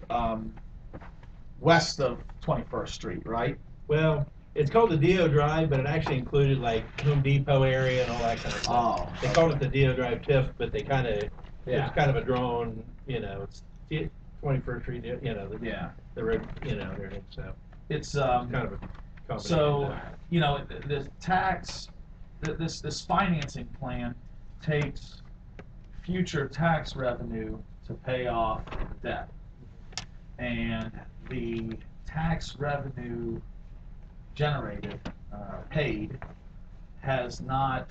west of 21st Street, right? Well, it's called the Dio Drive, but it actually included like Home Depot area and all that kind of stuff. Oh, They called it the Dio Drive TIF, but they kind of, Yeah. it's kind of a drawn, it's 21st Street, Yeah. the road, everything, so. It's, It's kind of a combination. so, of that. this financing plan takes future tax revenue to pay off the debt. And the tax revenue generated, paid, has not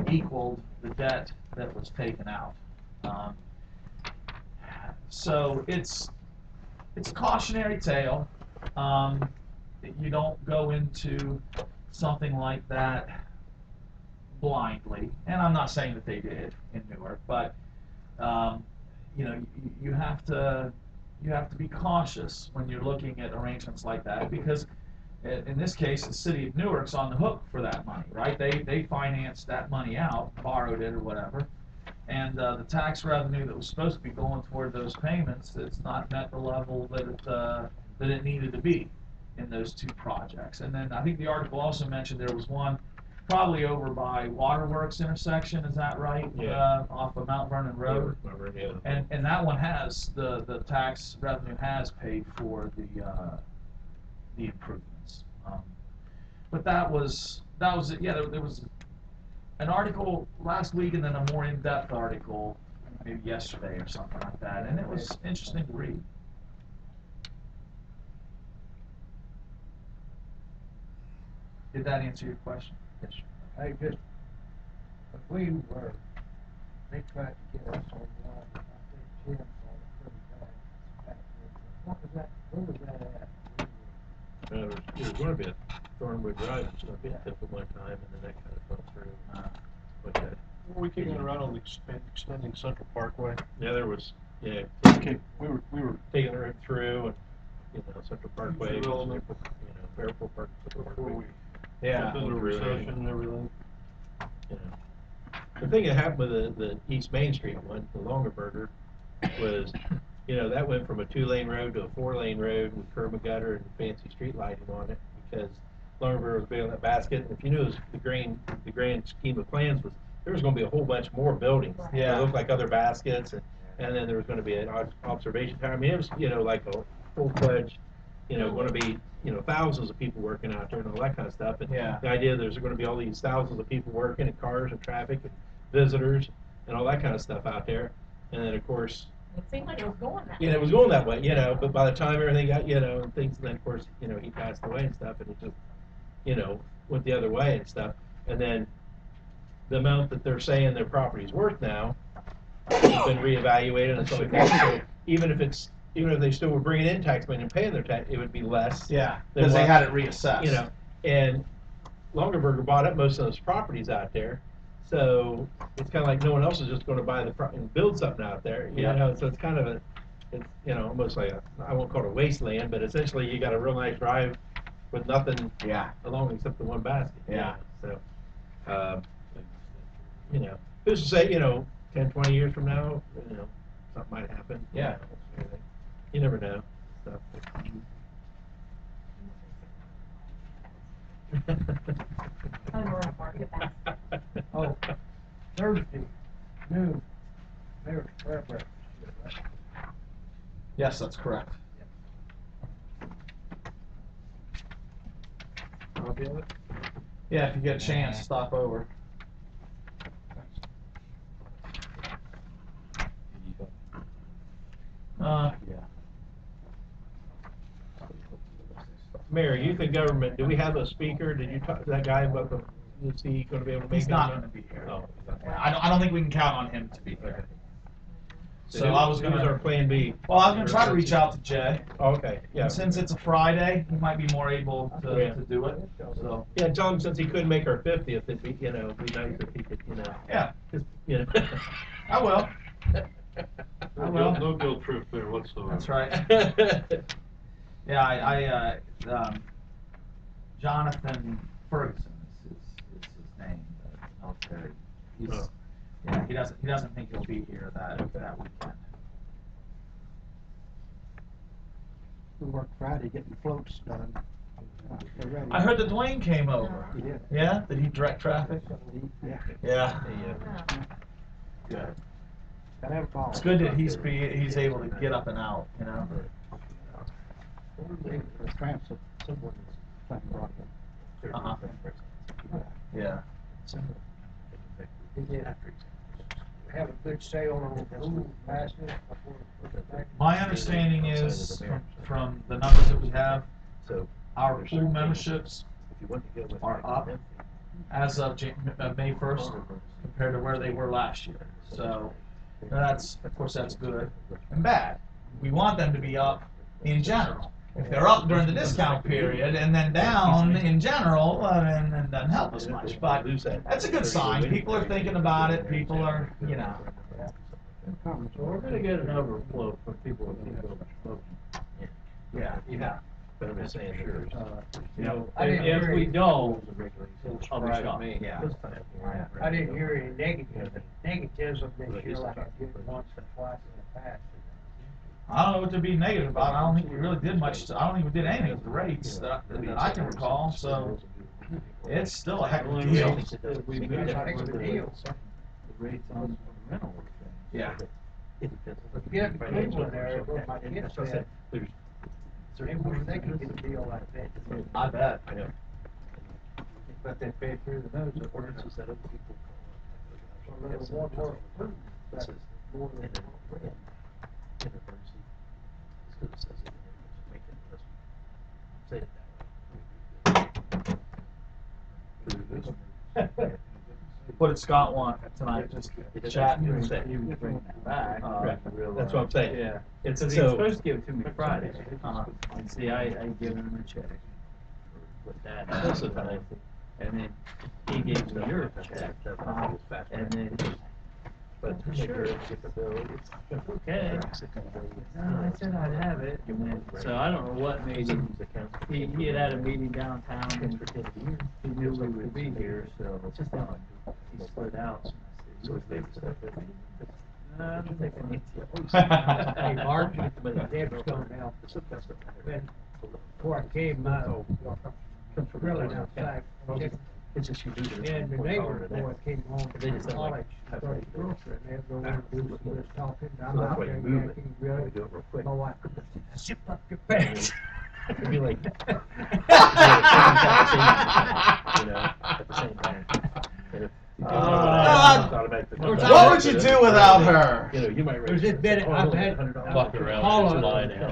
equaled the debt that was taken out. So it's a cautionary tale. You don't go into something like that blindly, and I'm not saying that they did in Newark, but you have to be cautious when you're looking at arrangements like that, because in this case, the city of Newark's on the hook for that money, right? They financed that money out, borrowed it or whatever, and the tax revenue that was supposed to be going toward those payments, it's not met the level that it needed to be in those two projects. And then I think the article also mentioned there was one probably over by Waterworks intersection, is that right? Yeah. Off of Mount Vernon Road. Yeah. And that one has, the tax revenue has paid for the improvements. But that was it. Yeah, there was an article last week and then a more in-depth article maybe yesterday or something like that, and it was interesting to read. Did that answer your question? Yes. I just, but we were, they tried to get us on one, and I think Jim bought it pretty bad. What was that, where was that at? There was going to be a Thornwood Drive, it was going to be a TIF at one time, and then that kind of fell through. Were we kicking around on the extending Central Parkway? Yeah, there was, yeah, Okay, we were, taking the road through, and, Central Parkway, Development. Airport Park, Central before we Parkway. Yeah. went through the recession and everything. The thing that happened with the East Main Street one, the Longaberger, was, that went from a 2-lane road to a 4-lane road with curb and gutter and fancy street lighting on it, because Longaberger was big on that basket. And if you knew the grand scheme of plans was, there was gonna be a whole bunch more buildings. Yeah. That looked like other baskets, and then there was gonna be an observation tower. I mean, it was, like a full-fledged, gonna be, thousands of people working out there and all that kind of stuff. And Yeah. the idea there's gonna be all these thousands of people working, and cars and traffic and visitors and all that kind of stuff out there. And then, of course, It seemed like it was going that way. it was going that way, but by the time everything got, and things, and then, of course, he passed away and stuff, and it just, went the other way and stuff. And then the amount that they're saying their property's worth now has been reevaluated and stuff like that. So even if they still were bringing in tax money and paying their tax, it would be less. Yeah, than because they what- had it reassessed. And Longaberger bought up most of those properties out there. So it's kind of like no one else is just going to buy and build something out there, you Yeah. know. So it's kind of it's almost like I won't call it a wasteland, but essentially you got a real nice drive with nothing Yeah. along except the one basket. Yeah. So, who's to say 10, 20 years from now, something might happen. Yeah. You never know. So. Oh, Thursday, noon, mayor's prayer breakfast. Right? Yes, that's correct. Copy of it? Yeah, if you get a chance, stop over. Yeah. Mayor, youth and government, do we have a speaker? Did you talk to that guy about is he going to be able to make it? He's not gonna be here. Oh, he's not. I don't think we can count on him to be here. So who- I was who's our gonna, plan B? well, I was gonna try to reach out to Jay. Oh, okay, yeah. And since it's a Friday, he might be more able Yeah. to do it, so. Yeah, tell him since he couldn't make our 50th, it'd be, be nice if he could, Yeah, just, I will. I will. No guilt trip there whatsoever. That's right. Yeah, Jonathan Ferguson is his name, the military. He's, Oh. yeah, he doesn't think he'll be here that weekend. We worked Friday getting floats done. They're ready. I heard that Dwayne came over. He did. Yeah? Did he direct traffic? Yeah. Yeah. Good. Gotta have a ball. It's good that he's able to get up and out, The tramps, someone is playing Broadway. Uh-huh. Yeah. He did. Have a good sale on food, passes before. My understanding is, from the numbers that we have, So, our pool memberships if you want to go with are up as of May 1st compared to where they were last year. So that's, of course, that's good and bad. We want them to be up in general. If they're up during the discount period and then down in general, then it doesn't help us much. But that's a good sign. People are thinking about it. People are, So we're gonna get an overflow from people who think over smoking. Yeah. But I'm just saying, Sure. You know, I didn't If hear we it. don't, I'll be Surprised shocked. me. Yeah. This time. I didn't hear any negativism this year like I did once or twice in the past. I don't know what to be negative about. I don't think we really did much. I don't think we did anything with the rates that I can recall. So it's still a heck of a deal. We It's moved a heck of a deal. the rates on rental. Yeah. Get the Cleveland area where my kids said, There's they wish they could get a deal like that. I bet. I know. But they pay through the nose. Of course. Ordinances that other people call. Well, there's one more food. This is More than emergency. It's 'cause it says it in there, just make it less. Say it that way. What did Scott want tonight? Just chat. He was bringing that back. Right. That's what I'm saying. Yeah. It's Because he was so. supposed to give it to me Friday. Uh-huh. And see, I give him a check with that. That's the time. And then he gave me your check. And then, But Sure. Get the bill. okay. No, I said I'd have it. And then, so I don't know what made him, he had a meeting downtown and he knew we would be here, so he slid out. So it's maybe stuff that. I don't think I need Hey, to. Mark, Deb's going down. Before I came, grilling outside. It's just you do this. And the neighbor boy came home They from just don't college, like- started grocery, and they had no one to do, so we was talking, I'm So that's out why there you move it. yanking, grilling. We do it real quick. My wife, zip up your pants. It'd be like. At the same time. And if you do it, God. it's automatic. What would you do without her? You might. There's this bit, I've had, Fuck call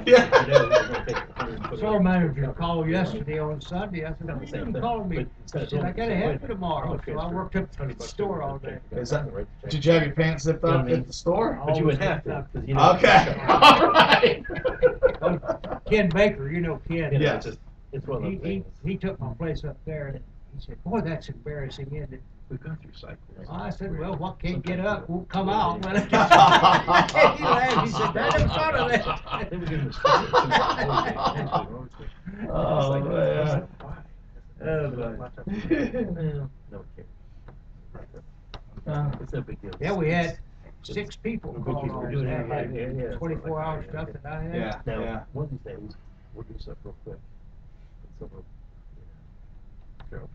Yeah. store manager called yesterday on Sunday, I said, what are you gonna call me? He said, I gotta have you tomorrow, so I worked up at the store all day. Is that, did you have your pants zipped up at the store? But you would have to. 'cause you know- Okay, all right. Ken Baker, you know Ken. You know, Yeah. it's just, it's one of those things. He took my place up there, and He said, boy, that's embarrassing, isn't it? We've gone through cycles. I said, well, what can't get up won't come out. He Sometimes laughed, he said, I never thought of that. They were giving us credit. Oh, man. Oh, No care. Uh, It's no big deal. Yeah, we had 6 people Good call people on doing that, it, yeah, yeah, yeah. 24-hour stuff that I had. Yeah. Now, one of these days, we'll do something real quick. Some of,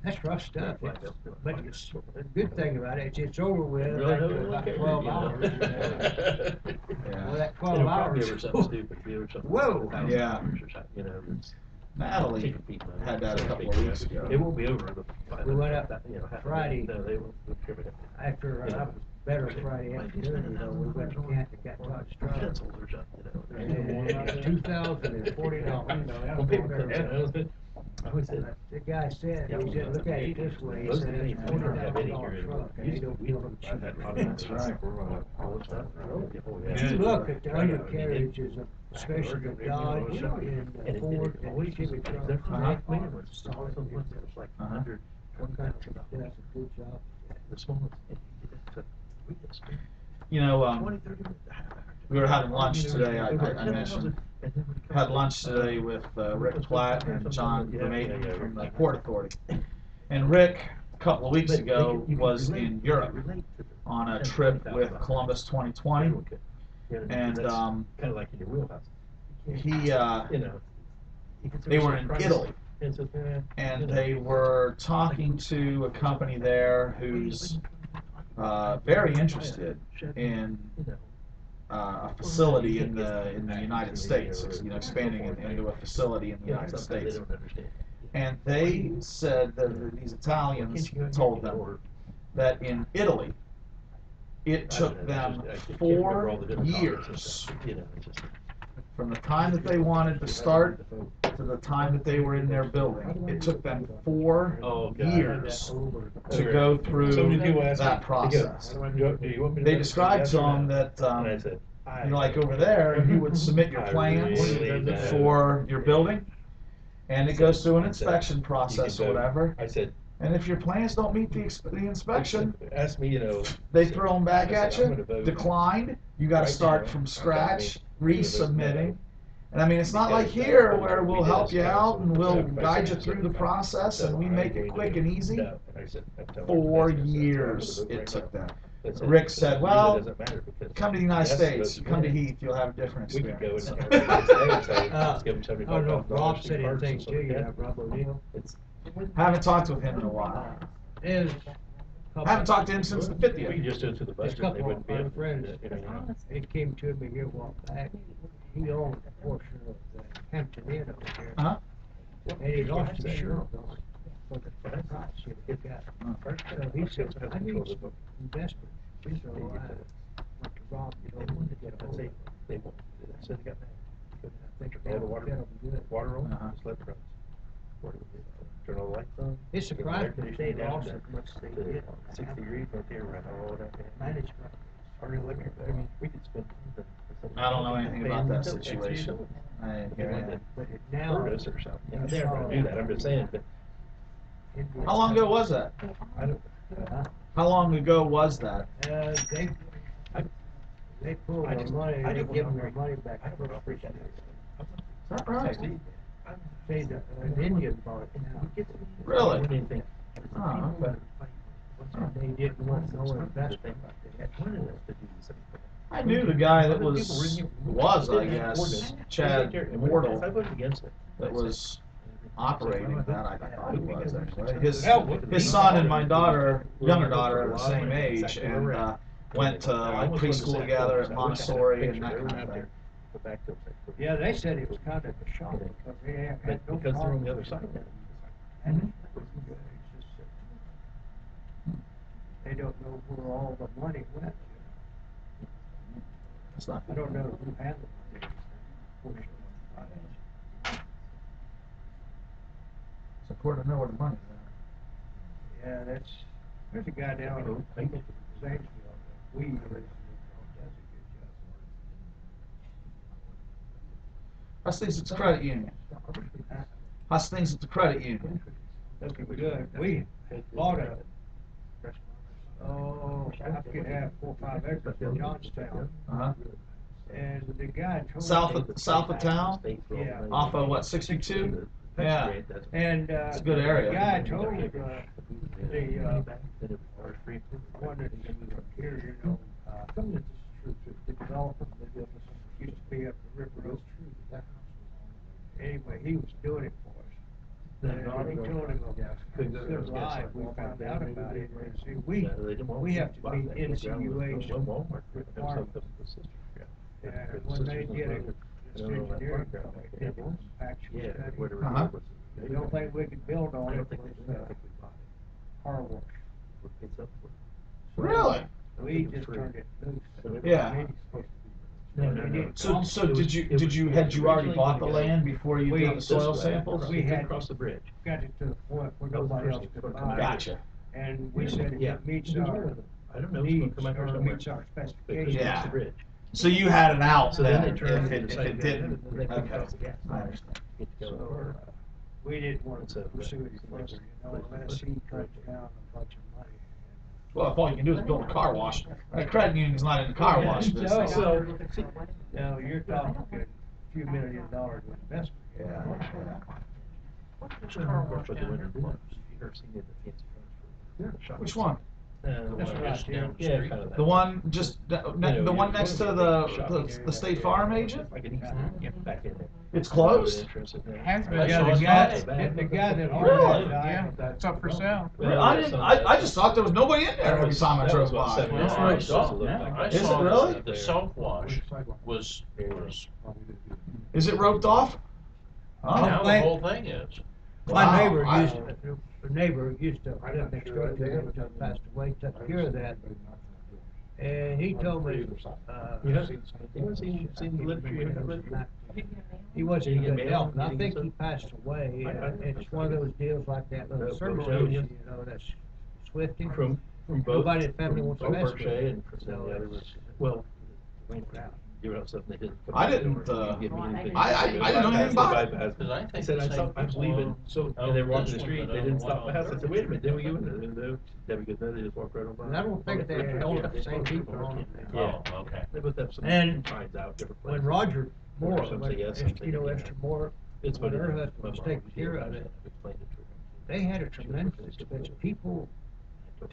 That's rough stuff, Yeah, it's- that's- but it's, the good thing about it is it's over with Really, after really about care, 12 you know? hours. Yeah. Well, that 12 It'll probably hours. give her something stupid, give her something. Whoa. $1,000 Yeah. or something, you know, it's. Natalie taking people out. had that a couple of weeks ago. It won't be over the. We went up you know, half a Friday. minute. No, they won't. They'll give it. After I was better Friday afternoon, you know, we went to camp and got Todd's truck. Pencils or something, you know. And it was $2,040. When people come down, I always said, The guy said, he said, look at it this way, he said, it's a $40,000 truck, and they don't give them cheap. That's right. If you look at the undercarriages of, especially the Dodge and the Ford and the Chevy trucks, they are solid. Like Uh-huh. 120,000 Does a good job. The small ones, we can spend You know, 20, 30 minutes. we were having lunch today, I mentioned, had lunch today with Rick Platt and John Vermaiden from the Port Authority. And Rick, a couple of weeks ago, was in Europe on a trip with Columbus 2020. And Kind of like in your wheelhouse. he, You know. they were in Italy. And they were talking to a company there who's very interested in a facility in the United States, you know, expanding into a facility in the United States. And they said that these Italians told them that in Italy, it took them 4 years from the time that they wanted to start to the time that they were in their building. It took them 4 years to go through that process. They described to them that, you know, like over there, you would submit your plans for your building, and it goes through an inspection process or whatever. I said, And if your plans don't meet the inspection, ask me, you know. they throw them back I at said, I'm you, gonna vote declined, you gotta right start now. from I've got scratch, me. resubmitting. And I mean, it's not like Because here that- where we we'll did help this you council, out and we'll so guide you I through said, the process so and we I'm make it going quick to- and easy. No. And I said, I'm telling 4 you, that's- years I'm gonna vote it took right them. now. That's it. Rick said, It really well, doesn't matter because come to the United yes, States, those come to men, Heath, you'll have a different We could go experience. and the next day and say, let's give them I don't know if Rob $75 said cards anything and to you, stuff like Rob O'Neill. that. It's. Haven't talked with him in a while. There's Haven't talked to him since the We could 50th. just do it to the There's a budget, they couple wouldn't of be my able to. friends, you know. he came to me here a while back, he owned a portion of the Hampton Inn over here. Uh-huh. And he lost his Yeah. shirt on. For the price he got. So he said, I need some investment. So I went to Rob, told him to get a hold of it. They won't, so they got that. I think All the water, that'll be good. water on, Uh-huh. just let it run. Turn all the lights on. It's get the surprising air that they conditioning down lost to as much as they the did. 60 degrees right there, run all that. Management. Our electric, I mean, we could spend. I don't know anything about that situation. I didn't hear anything. But now. Furnace or something, you know, they're gonna do that, I'm just saying, but How long ago was that? I don't. How long ago was that? They pulled I their just- money, I they didn't give wanna them their break- money back. I don't wanna break that. Is that right? Say that an Indian bought it now. Really? Anything. Oh, okay. And they didn't want no investment. I knew the guy that was, I guess, Chad Wardle, I voted against it. that was operating that. I thought he was anyway. His son and my daughter, younger daughter, are the same age and went to like preschool together at Montessori and that kind of thing. Yeah, they said it was kind of a shock because they had no. Because they're on the other side now. And it's just, they don't know where all the money went. It's not I don't know who had the money. It's important to know where the money's at. Yeah, there's a guy down in Zanesville, we does a good How's things at the credit union? job. How's things at the credit union? looking good. We bought a, I could have 4 or 5 acres in Johnstown, Uh-huh. and the guy told South me. of town? Yeah. Off of what, 62? Yeah. And, It's a good area. the guy told, the, one that here, you know, the developer, used to be up the river road. Anyway, he was doing it for us. And he told him, good life, we found out about it, and see, we have to meet NCUA's requirements. And when they get a, this engineering company, they will actually study. Uh-huh. The only thing we could build on it was, car wash. Really? We just turned it loose. Yeah. So had you already bought the land before you did the soil samples? We had Across the bridge. got it to the point where nobody else could buy it. Gotcha. And we said if Yeah. it meets our I don't know, it's gonna needs, come out there or somewhere. meets our But it's specifications. Yeah. across the bridge. So you had an out So then then, they turn if and it decide to go didn't, ahead, and they come okay, across the gas. I understand. Get to go So, over. we didn't want to So, pursue it further, you know, unless he cuts down a bunch of money. Well, if all you can do is build a car wash, the credit union's not in the car wash business. So, now, you're talking a few $1 million investment. Yeah. Which car wash down here? You ever seen the fancy cars for- Which one? That's right, yeah. Yeah, kind of that. The one just, the one next to the State Farm agent? I could get back in there. It's closed? Has been, I yeah, saw the it's guy, not bad. the guy that owned Really? that died. Yeah, it's up for sale. I just thought there was nobody in there every time I drove by. Well, I saw, Is it really? The self-wash was, Is it roped off? now Oh, the whole thing is. My Wow, neighbor I- used to, the neighbor used to live next door to him, until he passed away, took care of that. And he told me, You haven't seen the literature you have read? he wasn't in good Mail, health, and I getting think some- he passed away, I- and it's one of those deals like that little From service Joe, station, you know, that's Swifty. From both. Nobody in the family wants to Both mess with Berkshire it. and from So the other it's- was, well, give out something they didn't. I didn't, Give me anything. I didn't know anything about it. Because I I think said, the I same stopped, I was people leaving, own- so, own and they were walking this the one, street, but they own didn't one stop the on house, I Third. said, wait a minute, then we go in there, and Debbie goes, no, they just walk right on by. And I don't think they own the same people on it. Yeah. Oh, okay. They both have some And finds out, different When places. Roger Moore, Some when, say yes, Est- some say you know, no. Esther Moore, It's when funny, her my husband was mom taking care of it, explained it to her. they had a tremendous expense. People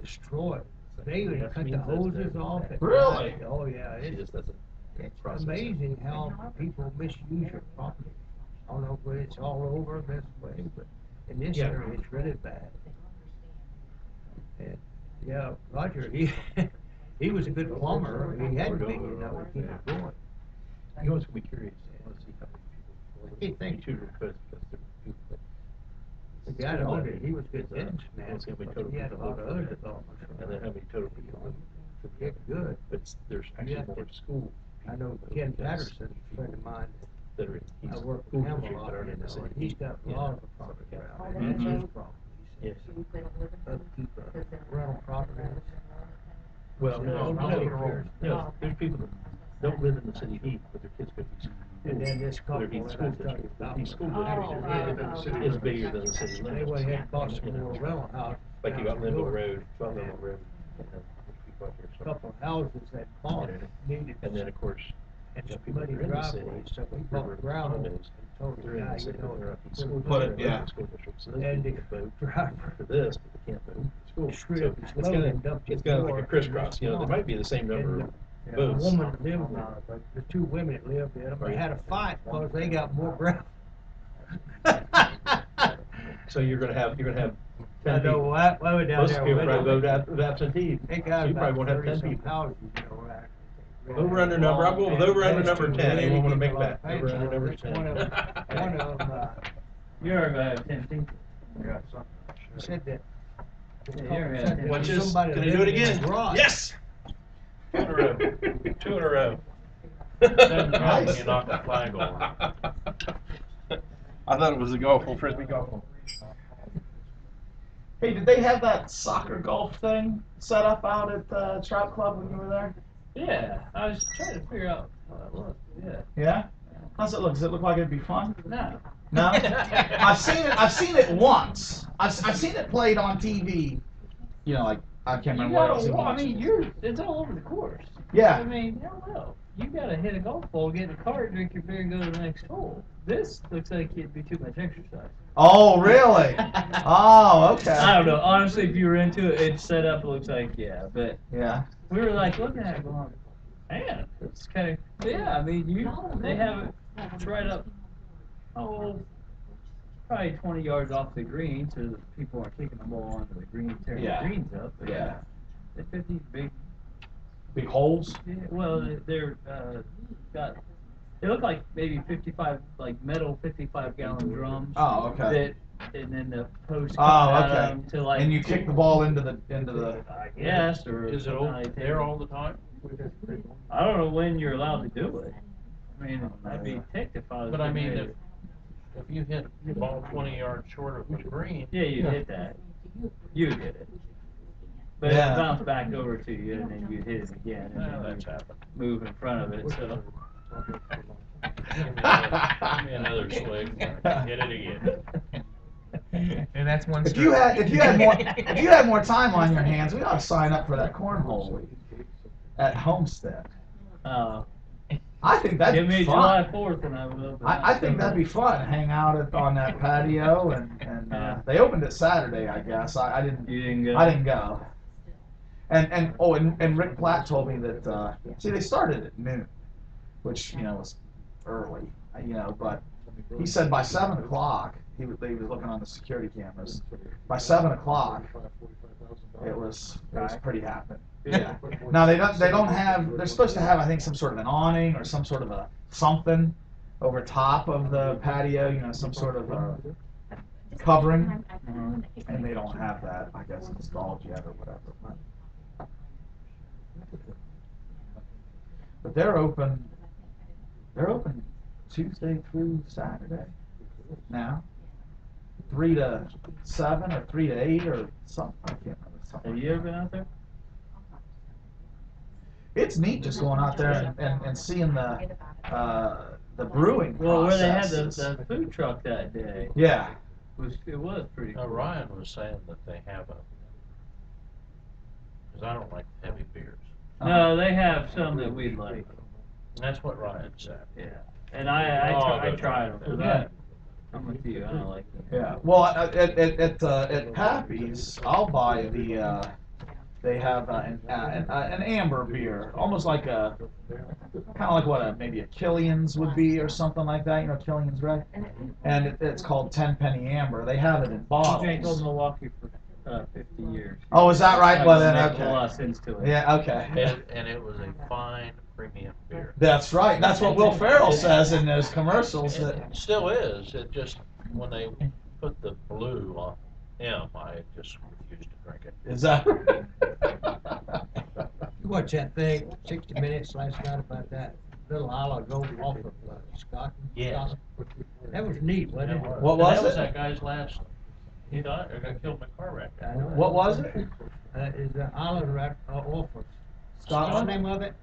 destroyed. They would cut the hoses off at Really? night. Oh, yeah, She it's, just doesn't it's process it. amazing how people misuse your property. I don't know if it's all over this way, but in this Yeah. area, it's really bad. And, yeah, Roger, he, he was a good plumber. He had to be, you know, to keep it going. You always be curious, I wanna see how many people. He thinks- Two requests, because there were people that- The guy that owned it, he was a good Yeah. businessman. Let's see how many total He had a people lot of live other there. developments. And then how many total people live. Yeah, good. But there's actually have more to- school. I know people Ken that's- Patterson, a friend of mine, That are in. I work school with him a districts lot, that aren't you in the know, city. and he's got a Yeah. lot of property around, Mhm. and that's his problem. He Yes. said, upkeep of rental properties. Well, no, No, no, there's people that don't live in the city of Heath, but their kids go to school. And then this couple Whether it be that school I was talking district, about. these school Oh, districts, oh, is bigger than the city They limits. went ahead and bought some more rental houses. Like you down got the Linville road. Road, 12 Linville Road, and then people out there, so- Couple of houses that bought it needed. And then, of course, And you know, some people that muddy are in the city, driveways, so we river bought gravel condos, and told they're the in guy, the you city, know, they're up in school school. Put it- district, yeah. School district, so those And people the can vote driver for this, but they can't vote for school. screwed So up his it's load kinda- and dumped It's his kind of like door a crisscross, you know, there in might be the same number of the votes. woman that lived there, the two women that lived there, they had a fight because they got more gravel. So you're gonna have 10 I know, people. I went down Most there. people with probably them. vote absentee. They So got you probably about won't have 10 30-some people. houses, you know, actually. Over under number, I'm going with over under number 10, anyone wanna make that? that? Over under number 10. One of them, You're gonna have 10 people. said that. you're gonna said have Watch that this, somebody can I do it lived in again? the garage. Yes! 2 in a row, 2 in a row. Doesn't count when you knock the flag over. I thought it was a golf, frisbee golf. Hey, did they have that soccer golf thing set up out at the Trout Club when you were there? Yeah, I was trying to figure out what it was. Yeah. Yeah? How's it look? Does it look like it'd be fun? No. No? I've seen it once. I've seen it played on TV. You know, like I can't You remember where I gotta, was I watching. mean, it's all over the course. Yeah. I mean, hell no. You gotta hit a golf ball, get in the cart, drink your beer, and go to the next hole. This looks like it'd be too much exercise. Oh, really? Oh, okay. I don't know. Honestly, if you were into it, it's set up looks like, yeah. But Yeah. we were like looking at it going, man, it's kind of, yeah, I mean, they have it, it's right up, probably 20 yards off the green, so that people aren't kicking the ball onto the green, tearing Yeah. the greens up. But Yeah. they fit these Big holes. yeah, well, they're, they look like maybe 55, like metal 55-gallon drums. Oh, okay. And then the post Oh, coming okay. out of them to like. And you kick the ball into the. I guess, or. Is it something over like there that. all the time? I don't know when you're allowed to do it. I mean, I'd be ticked if I was. But I getting mean, ready if you hit the ball 20 yards short of the green. Yeah, you hit that. You hit it. But Yeah. it'll bounce back over to you, and then you hit it again, and Well, then that's you happened. move in front of it. So. Give me another swing, hit it again. And that's one. If you had more time on your hands, we ought to sign up for that cornhole league at Homestead. I think that'd Give be me fun. July 4th, and I will. I think that'd be fun. Hang out on that patio, and Yeah. they opened it Saturday, I guess. I didn't. You didn't go. I didn't go. And Rick Platt told me that see they started at noon, which was early, but he said by 7 o'clock he was looking on the security cameras. By 7 o'clock it was pretty happening. Yeah. Now they don't have. They're supposed to have, I think, some sort of an awning or some sort of a something over top of the patio. Some sort of covering, and they don't have that, I guess, installed yet or whatever. But they're open. They're open Tuesday through Saturday now. 3 to 7 or 3 to 8 or something. I can't remember. Something. Have you ever been out there? It's neat just going out there and seeing the brewing Well, where they had processes. the food truck that day. Yeah. It was pretty cool. Ryan was saying that they have because I don't like heavy beers. No, they have some that we'd like. That's what Ryan said. Yeah. And I tried them. But Yeah. I'm with you. I don't like them. Yeah. Well, at Pappy's, I'll buy the. They have an amber beer, almost like kind of like what maybe a Killian's would be or something like that. Killian's, right? And it's called 10-penny amber. They have it in I drank Old bottles. Milwaukee for 50 years. Oh, is that right? Well, then, Make a okay. lot of sense to it. Yeah. Okay. And it was a fine premium beer. That's right. That's what Will Ferrell says in those commercials. It That still is. It just, when they put the blue on him, I just refused to drink it. is that. You watch that thing, 60 Minutes last night about that little olive off of Scott. Yes. That was neat, wasn't it? What was That was it? that guy's last, he died, or got killed in a car wreck. I know. What was it? Is the olive right off of Scotland? What's the name of it?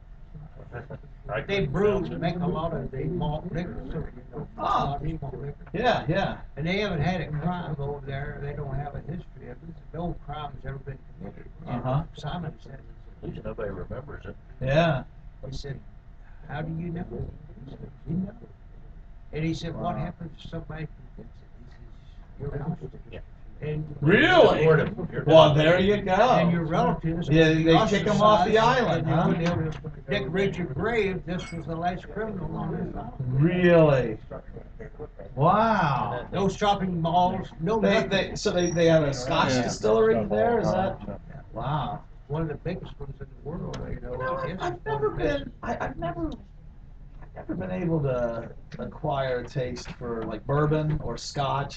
I They couldn't brew, pronounce it. make a lot of the malt liquor, so, Ah. Scottish malt liquor. Yeah. Yeah. And they haven't had a crime over there, they don't have a history of it, no crime's ever been committed. Uh-huh. Simon said, At least nobody remembers it. Yeah. he said, how do you know? He said, you know. And he said, what Wow. happens if somebody commits it? He says, you're ousted. Yeah. And Really? You're Well, done. there you go. And your relatives. Yeah, would be they kick 'em off the ostracized, island, and they huh? wouldn't be able to decorate your grave, this was the last criminal on this island. Really? Wow. No shopping malls, no nothing. They have a Scotch Yeah. distillery there. Is that? Wow. One of the biggest ones in the world, you know. I've never been able to acquire a taste for like bourbon or Scotch.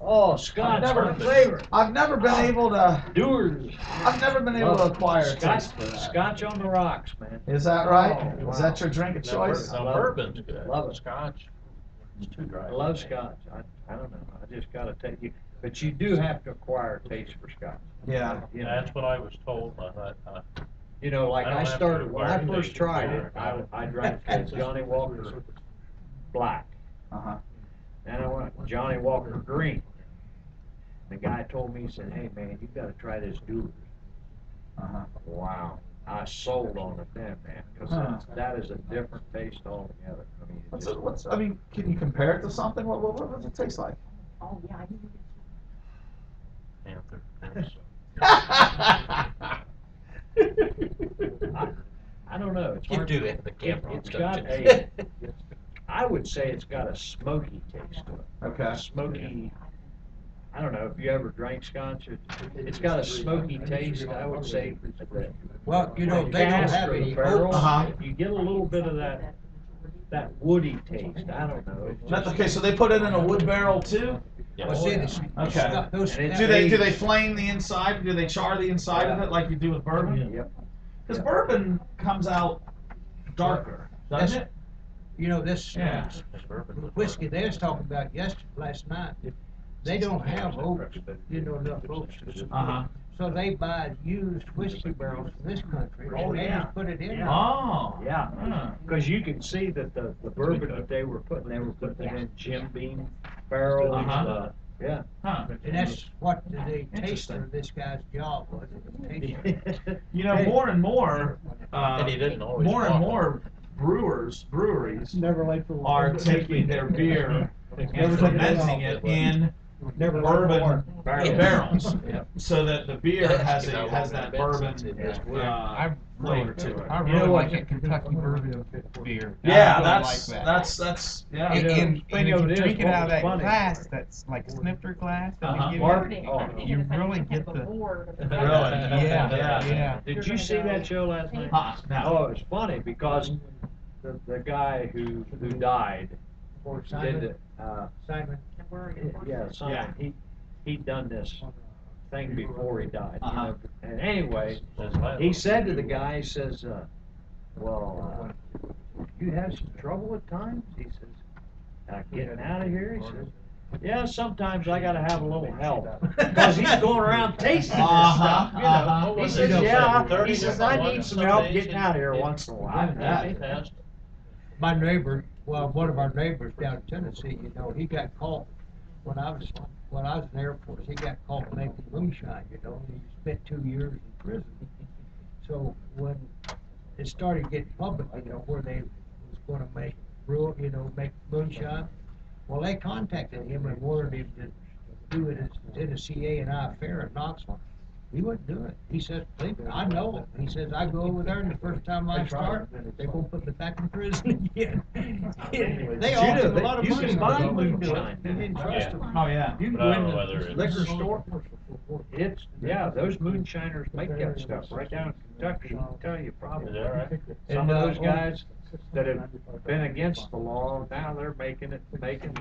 Oh, Scott's never- my favorite. I've never been able to. Doers. I've never been able to acquire a Scotch, taste for that. Scotch on the rocks, man. Is that right? Oh, Is wow. that your drink of choice? Now, Love it. bourbon's good. Love it. Scotch, it's too dry. I love Scotch. I don't know. I just gotta take you, but you do have to acquire a taste for Scotch. Yeah. You know, That's what I was told. I thought, you know, like I don't I have to started, when I acquire a first taste tried for it, it. I drank Johnny Walker Black. Uh huh. Then I went Johnny Walker Green. the guy told me, he said, hey, man, you gotta try this Doers. Uh-huh. Wow, I sold on it then, man, Huh. cause that is a different taste altogether. I mean, it just- I mean, can you compare it to something? What does it taste like? Oh, yeah, I didn't. I don't know, it's You hard. do have the camera on, It's don't got you? a, I would say it's got a smoky taste to it. Okay. Smoky, I don't know, if you ever drank scotch, it's got a smoky taste, I would say. Well, you know, the they don't cask have or the any barrel, oats. Uh-huh. You get a little bit of that woody taste, I don't know. It's That's just- okay, so they put it in a wood barrel too? Well, see, this, Okay. those. And it's Do they flame the inside? Do they char the inside of it like you do with bourbon? Yep. Because bourbon comes out darker, doesn't it? You know, this Yeah. whiskey they was talking about last night, they don't have oats, you know, enough oats to support. Uh-huh. So they buy used whiskey barrels from this country, Oh, and they yeah. just put it in. Yeah. Oh. Yeah, Huh. because you can see that the bourbon that they were putting it in Jim Beam barrels, Uh-huh. yeah. Huh. And that's what they taste Interesting. for this guy's job was. It was tasting. You know, Hey. more and more, And he didn't always more and walk. more breweries Never late for. are taking their beer and Never take it fermenting off. it in Never bourbon Barrels. barrels, Yep. so that the beer has You know, that bourbon Yeah. flavor to it. I You know really what? like that Kentucky bourbon beer. I Yeah, really that's like that. that's yeah. And, You know, and, thing and if of you it is, drink it what out of was that funny- glass, that's like a snifter glass that Uh-huh. they give Mark- you. oh, You really get the. Yeah. Yeah. Did you see that show last night? No. Oh, it was funny because the guy who died Or did Simon, it, Simon, yeah, Simon, he'd done this thing before he died, you know, and anyway, he said to the guy, he says, well, you have some trouble at times? He says, getting out of here? He says, yeah, sometimes I gotta have a little help, cause he's going around tasting this stuff, you know. He says, yeah, he says, I need some help getting out of here once in a while. my neighbor, well, one of our neighbors down in Tennessee, you know, he got caught when I was in the Air Force, he got caught making moonshine, you know, and he spent 2 years in prison. So when it started getting public, you know, where they was gonna make moonshine, well, they contacted him and wanted him to do it at Tennessee A&I Fair in Knoxville. He wouldn't do it. He says, "Believe me, I know him." He says, I go over there and the first time I start, they're gonna put me back in prison again. They offered him a lot of You money. can buy but he wouldn't do it. moonshine He didn't trust him. Oh yeah. You can But go I don't in know whether the it's- liquor store, those moonshiners make that stuff right down in Kentucky, I'll tell you probably. Is that right? Some And, of those uh, guys that have been against the law, now they're making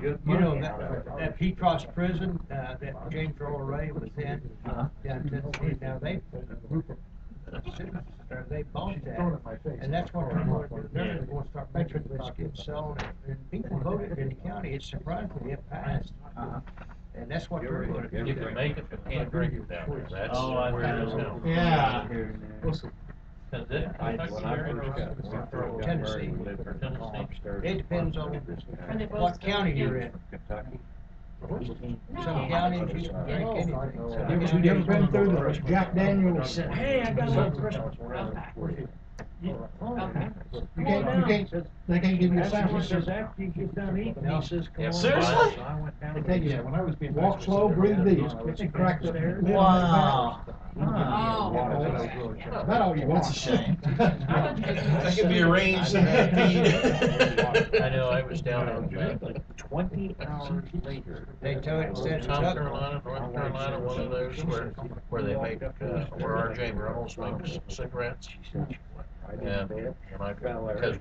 good You know, money out of it. that Petros prison, that James Earl Ray was in, down in Tennessee, now they, a group of citizens there, they bought that, and that's what they're going to do. They're going to start making whiskey and selling it, and people voted in the county, it surprised me, it passed. And that's what they're going to do. You can make it, but can't drink it down there. That's Oh, I where it is know. now. Yeah. Is it? When I first got Tennessee. Tennessee. It depends on what county you're in. Kentucky. Some counties you can drink anything. You ever been through the Jack Daniels? Hey, I got a little Christmas present for you. You can't, they can't give you a He sandwich. says, after you get done eating, he says, come on. Seriously? So I went down. I tell you, when I was being walk slow, breathe deep, and crack the lid on Wow. that. Not all you want. That's a shame. That could be arranged in that feed. I know, I was down in 20 hours later. They tell it instead of South Chuck. Carolina, North Carolina, one of those where they make, where R.J. Reynolds makes cigarettes. Right in And, bed. and I, because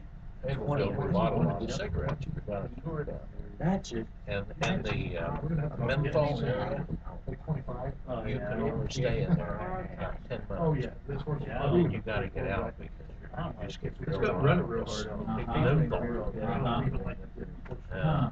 they were filled with a lot of cigarettes, we got a tour down That's it. there. And the menthol area, you can only stay in there 10 minutes. Oh, yeah. This one's. And then you gotta get out because you just get real. got running real hard on it. Menthol. Uh-huh.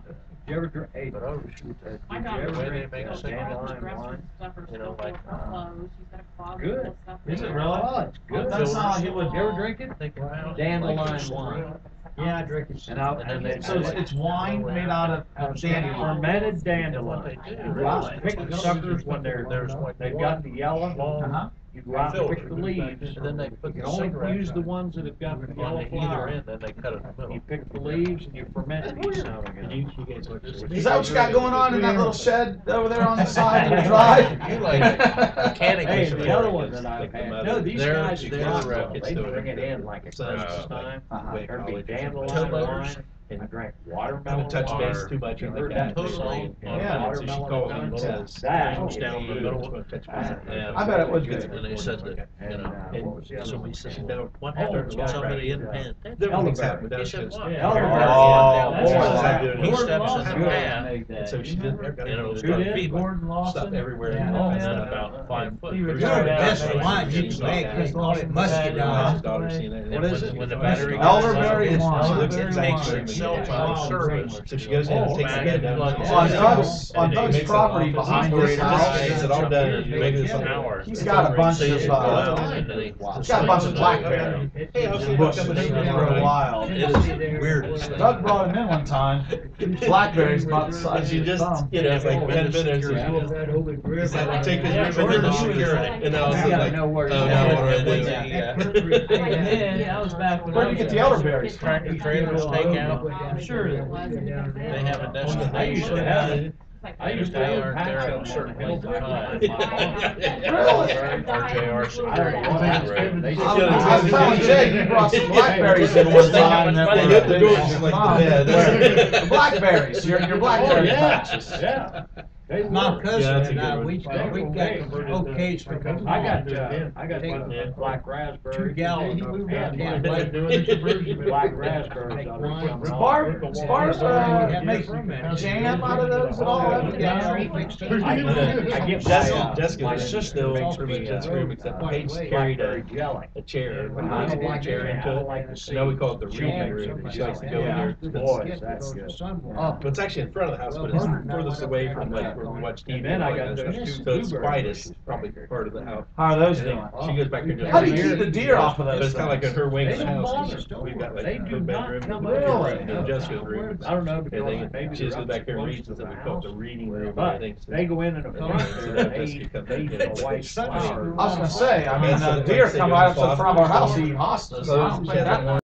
Did you ever drink, hey, But oh, shoot, did My you daughter ever the way they drink make a cigarette, dandelion wine? you know, like, clothes, she's got a closet Good. full of stuff. Is it in really? there. Oh, it's good. That's not like it would. You ever drink it? think about it. Dandelion wine. Yeah, I drink it. And then So it's wine made out of dandelion. fermented dandelion. You go out and pick the suckers when they've got the yellow. Uh-huh. You go out and pick the leaves. And then they put You the can only cigarette use the ones that have got the on yellow the either flower. end, then they cut it in the middle. You pick the leaves and you ferment these now again. Is that what you got going on in that little shed over there on the side of the drive? You like mechanic. Hey, the other one that I've had, no, these Their- guys are their Rockwell, gets they to bring it in like a Christmas time. There'd be dandelion wine, I drank watermelon Touch wine. base too much You on heard the that guy. song? Yeah. So she called him and says, That "Hands is down the good. middle." Yeah. I bet it would be. And they said that, you know, what was the other so one? we said, "No, what Oh, happens when yeah. somebody isn't paying attention?" Elderberry. happened down He to said, us. what? Yeah. Elderberry. Oh, That's boy, what is that I- good. He Gordon steps in Lawson the made path, that, and so she you didn't, know? and it'll Who start did? feeding. Gordon Lawson? Stuff everywhere. Yeah. Oh, it's Yeah. not about 5 foot. He Bruce retired Lee. out Best of wine Vegas. you can make, Chris they call it Lawson musket died wine. in His daughter's Australia. seen it. What is it? When the battery goes Elderberry low, wine. she looks at Elderberry makes wine. sure Cell phone service. So she goes in and takes the guy down. On Doug's property behind his house. Gets it all done in maybe this hour. He's got a bunch of, he's he's got a bunch of blackberry Hey, I'll see bushes what that comes grow wild. It is the weirdest thing. Doug brought him in one time. Blackberries about the size of She your just, thumb. you know, it's like 10 minutes. That over the river. He's like, take his Yeah, ribbon and Gordon secure Lawson. it. And I was You gotta like, know oh, where no, you're what do I going. do? Yeah. And then, that was back when. Where'd I you get was- the elderberries? Tractor trailers take out. I'm sure that They have a destination. I used to have it. I And used if to they have aren't there at a patches certain on length of time. Really? RJR security. I don't know what happened. They I was telling Jay, you brought some blackberries in one time that They were hit the door just like the bed. The blackberries, your blackberry Oh, yeah, patches. yeah. They My were. cousin that's a and good I, one. we got okay from. I got black raspberry. 2 gallons. And Black black raspberries out of some. Barb, make jam out of those at all? I get Jessica, my my sister sister makes makes me Jessica's room, except Paige carried blackberry jelly. a chair. But I don't like chair it. I into don't it. like to see. Now we call it the reading children. room. She likes to go in Yeah. there. Boy, that's good. But it's actually in front of the house, but it's furthest away from like where we watch TV. And then I like got that those stuff. two So it's blueberry quietest, bushes. probably part of the house. How are those And then doing? she goes back there. and does How do you her keep hair. the deer off of But those it's kind of like in her wing of They the don't house. bother. We've got like They her do not bedroom. come and Really? and Jessica's room. I don't know, And because they, maybe she just they're goes back there and up reads, and close then we to call it the the house. reading room and But everything. So they go in the front there, Jessica they comes eat in the and white she's- flour. I was gonna say, I mean, deer come right up to the front of our house eating hostas. I don't think that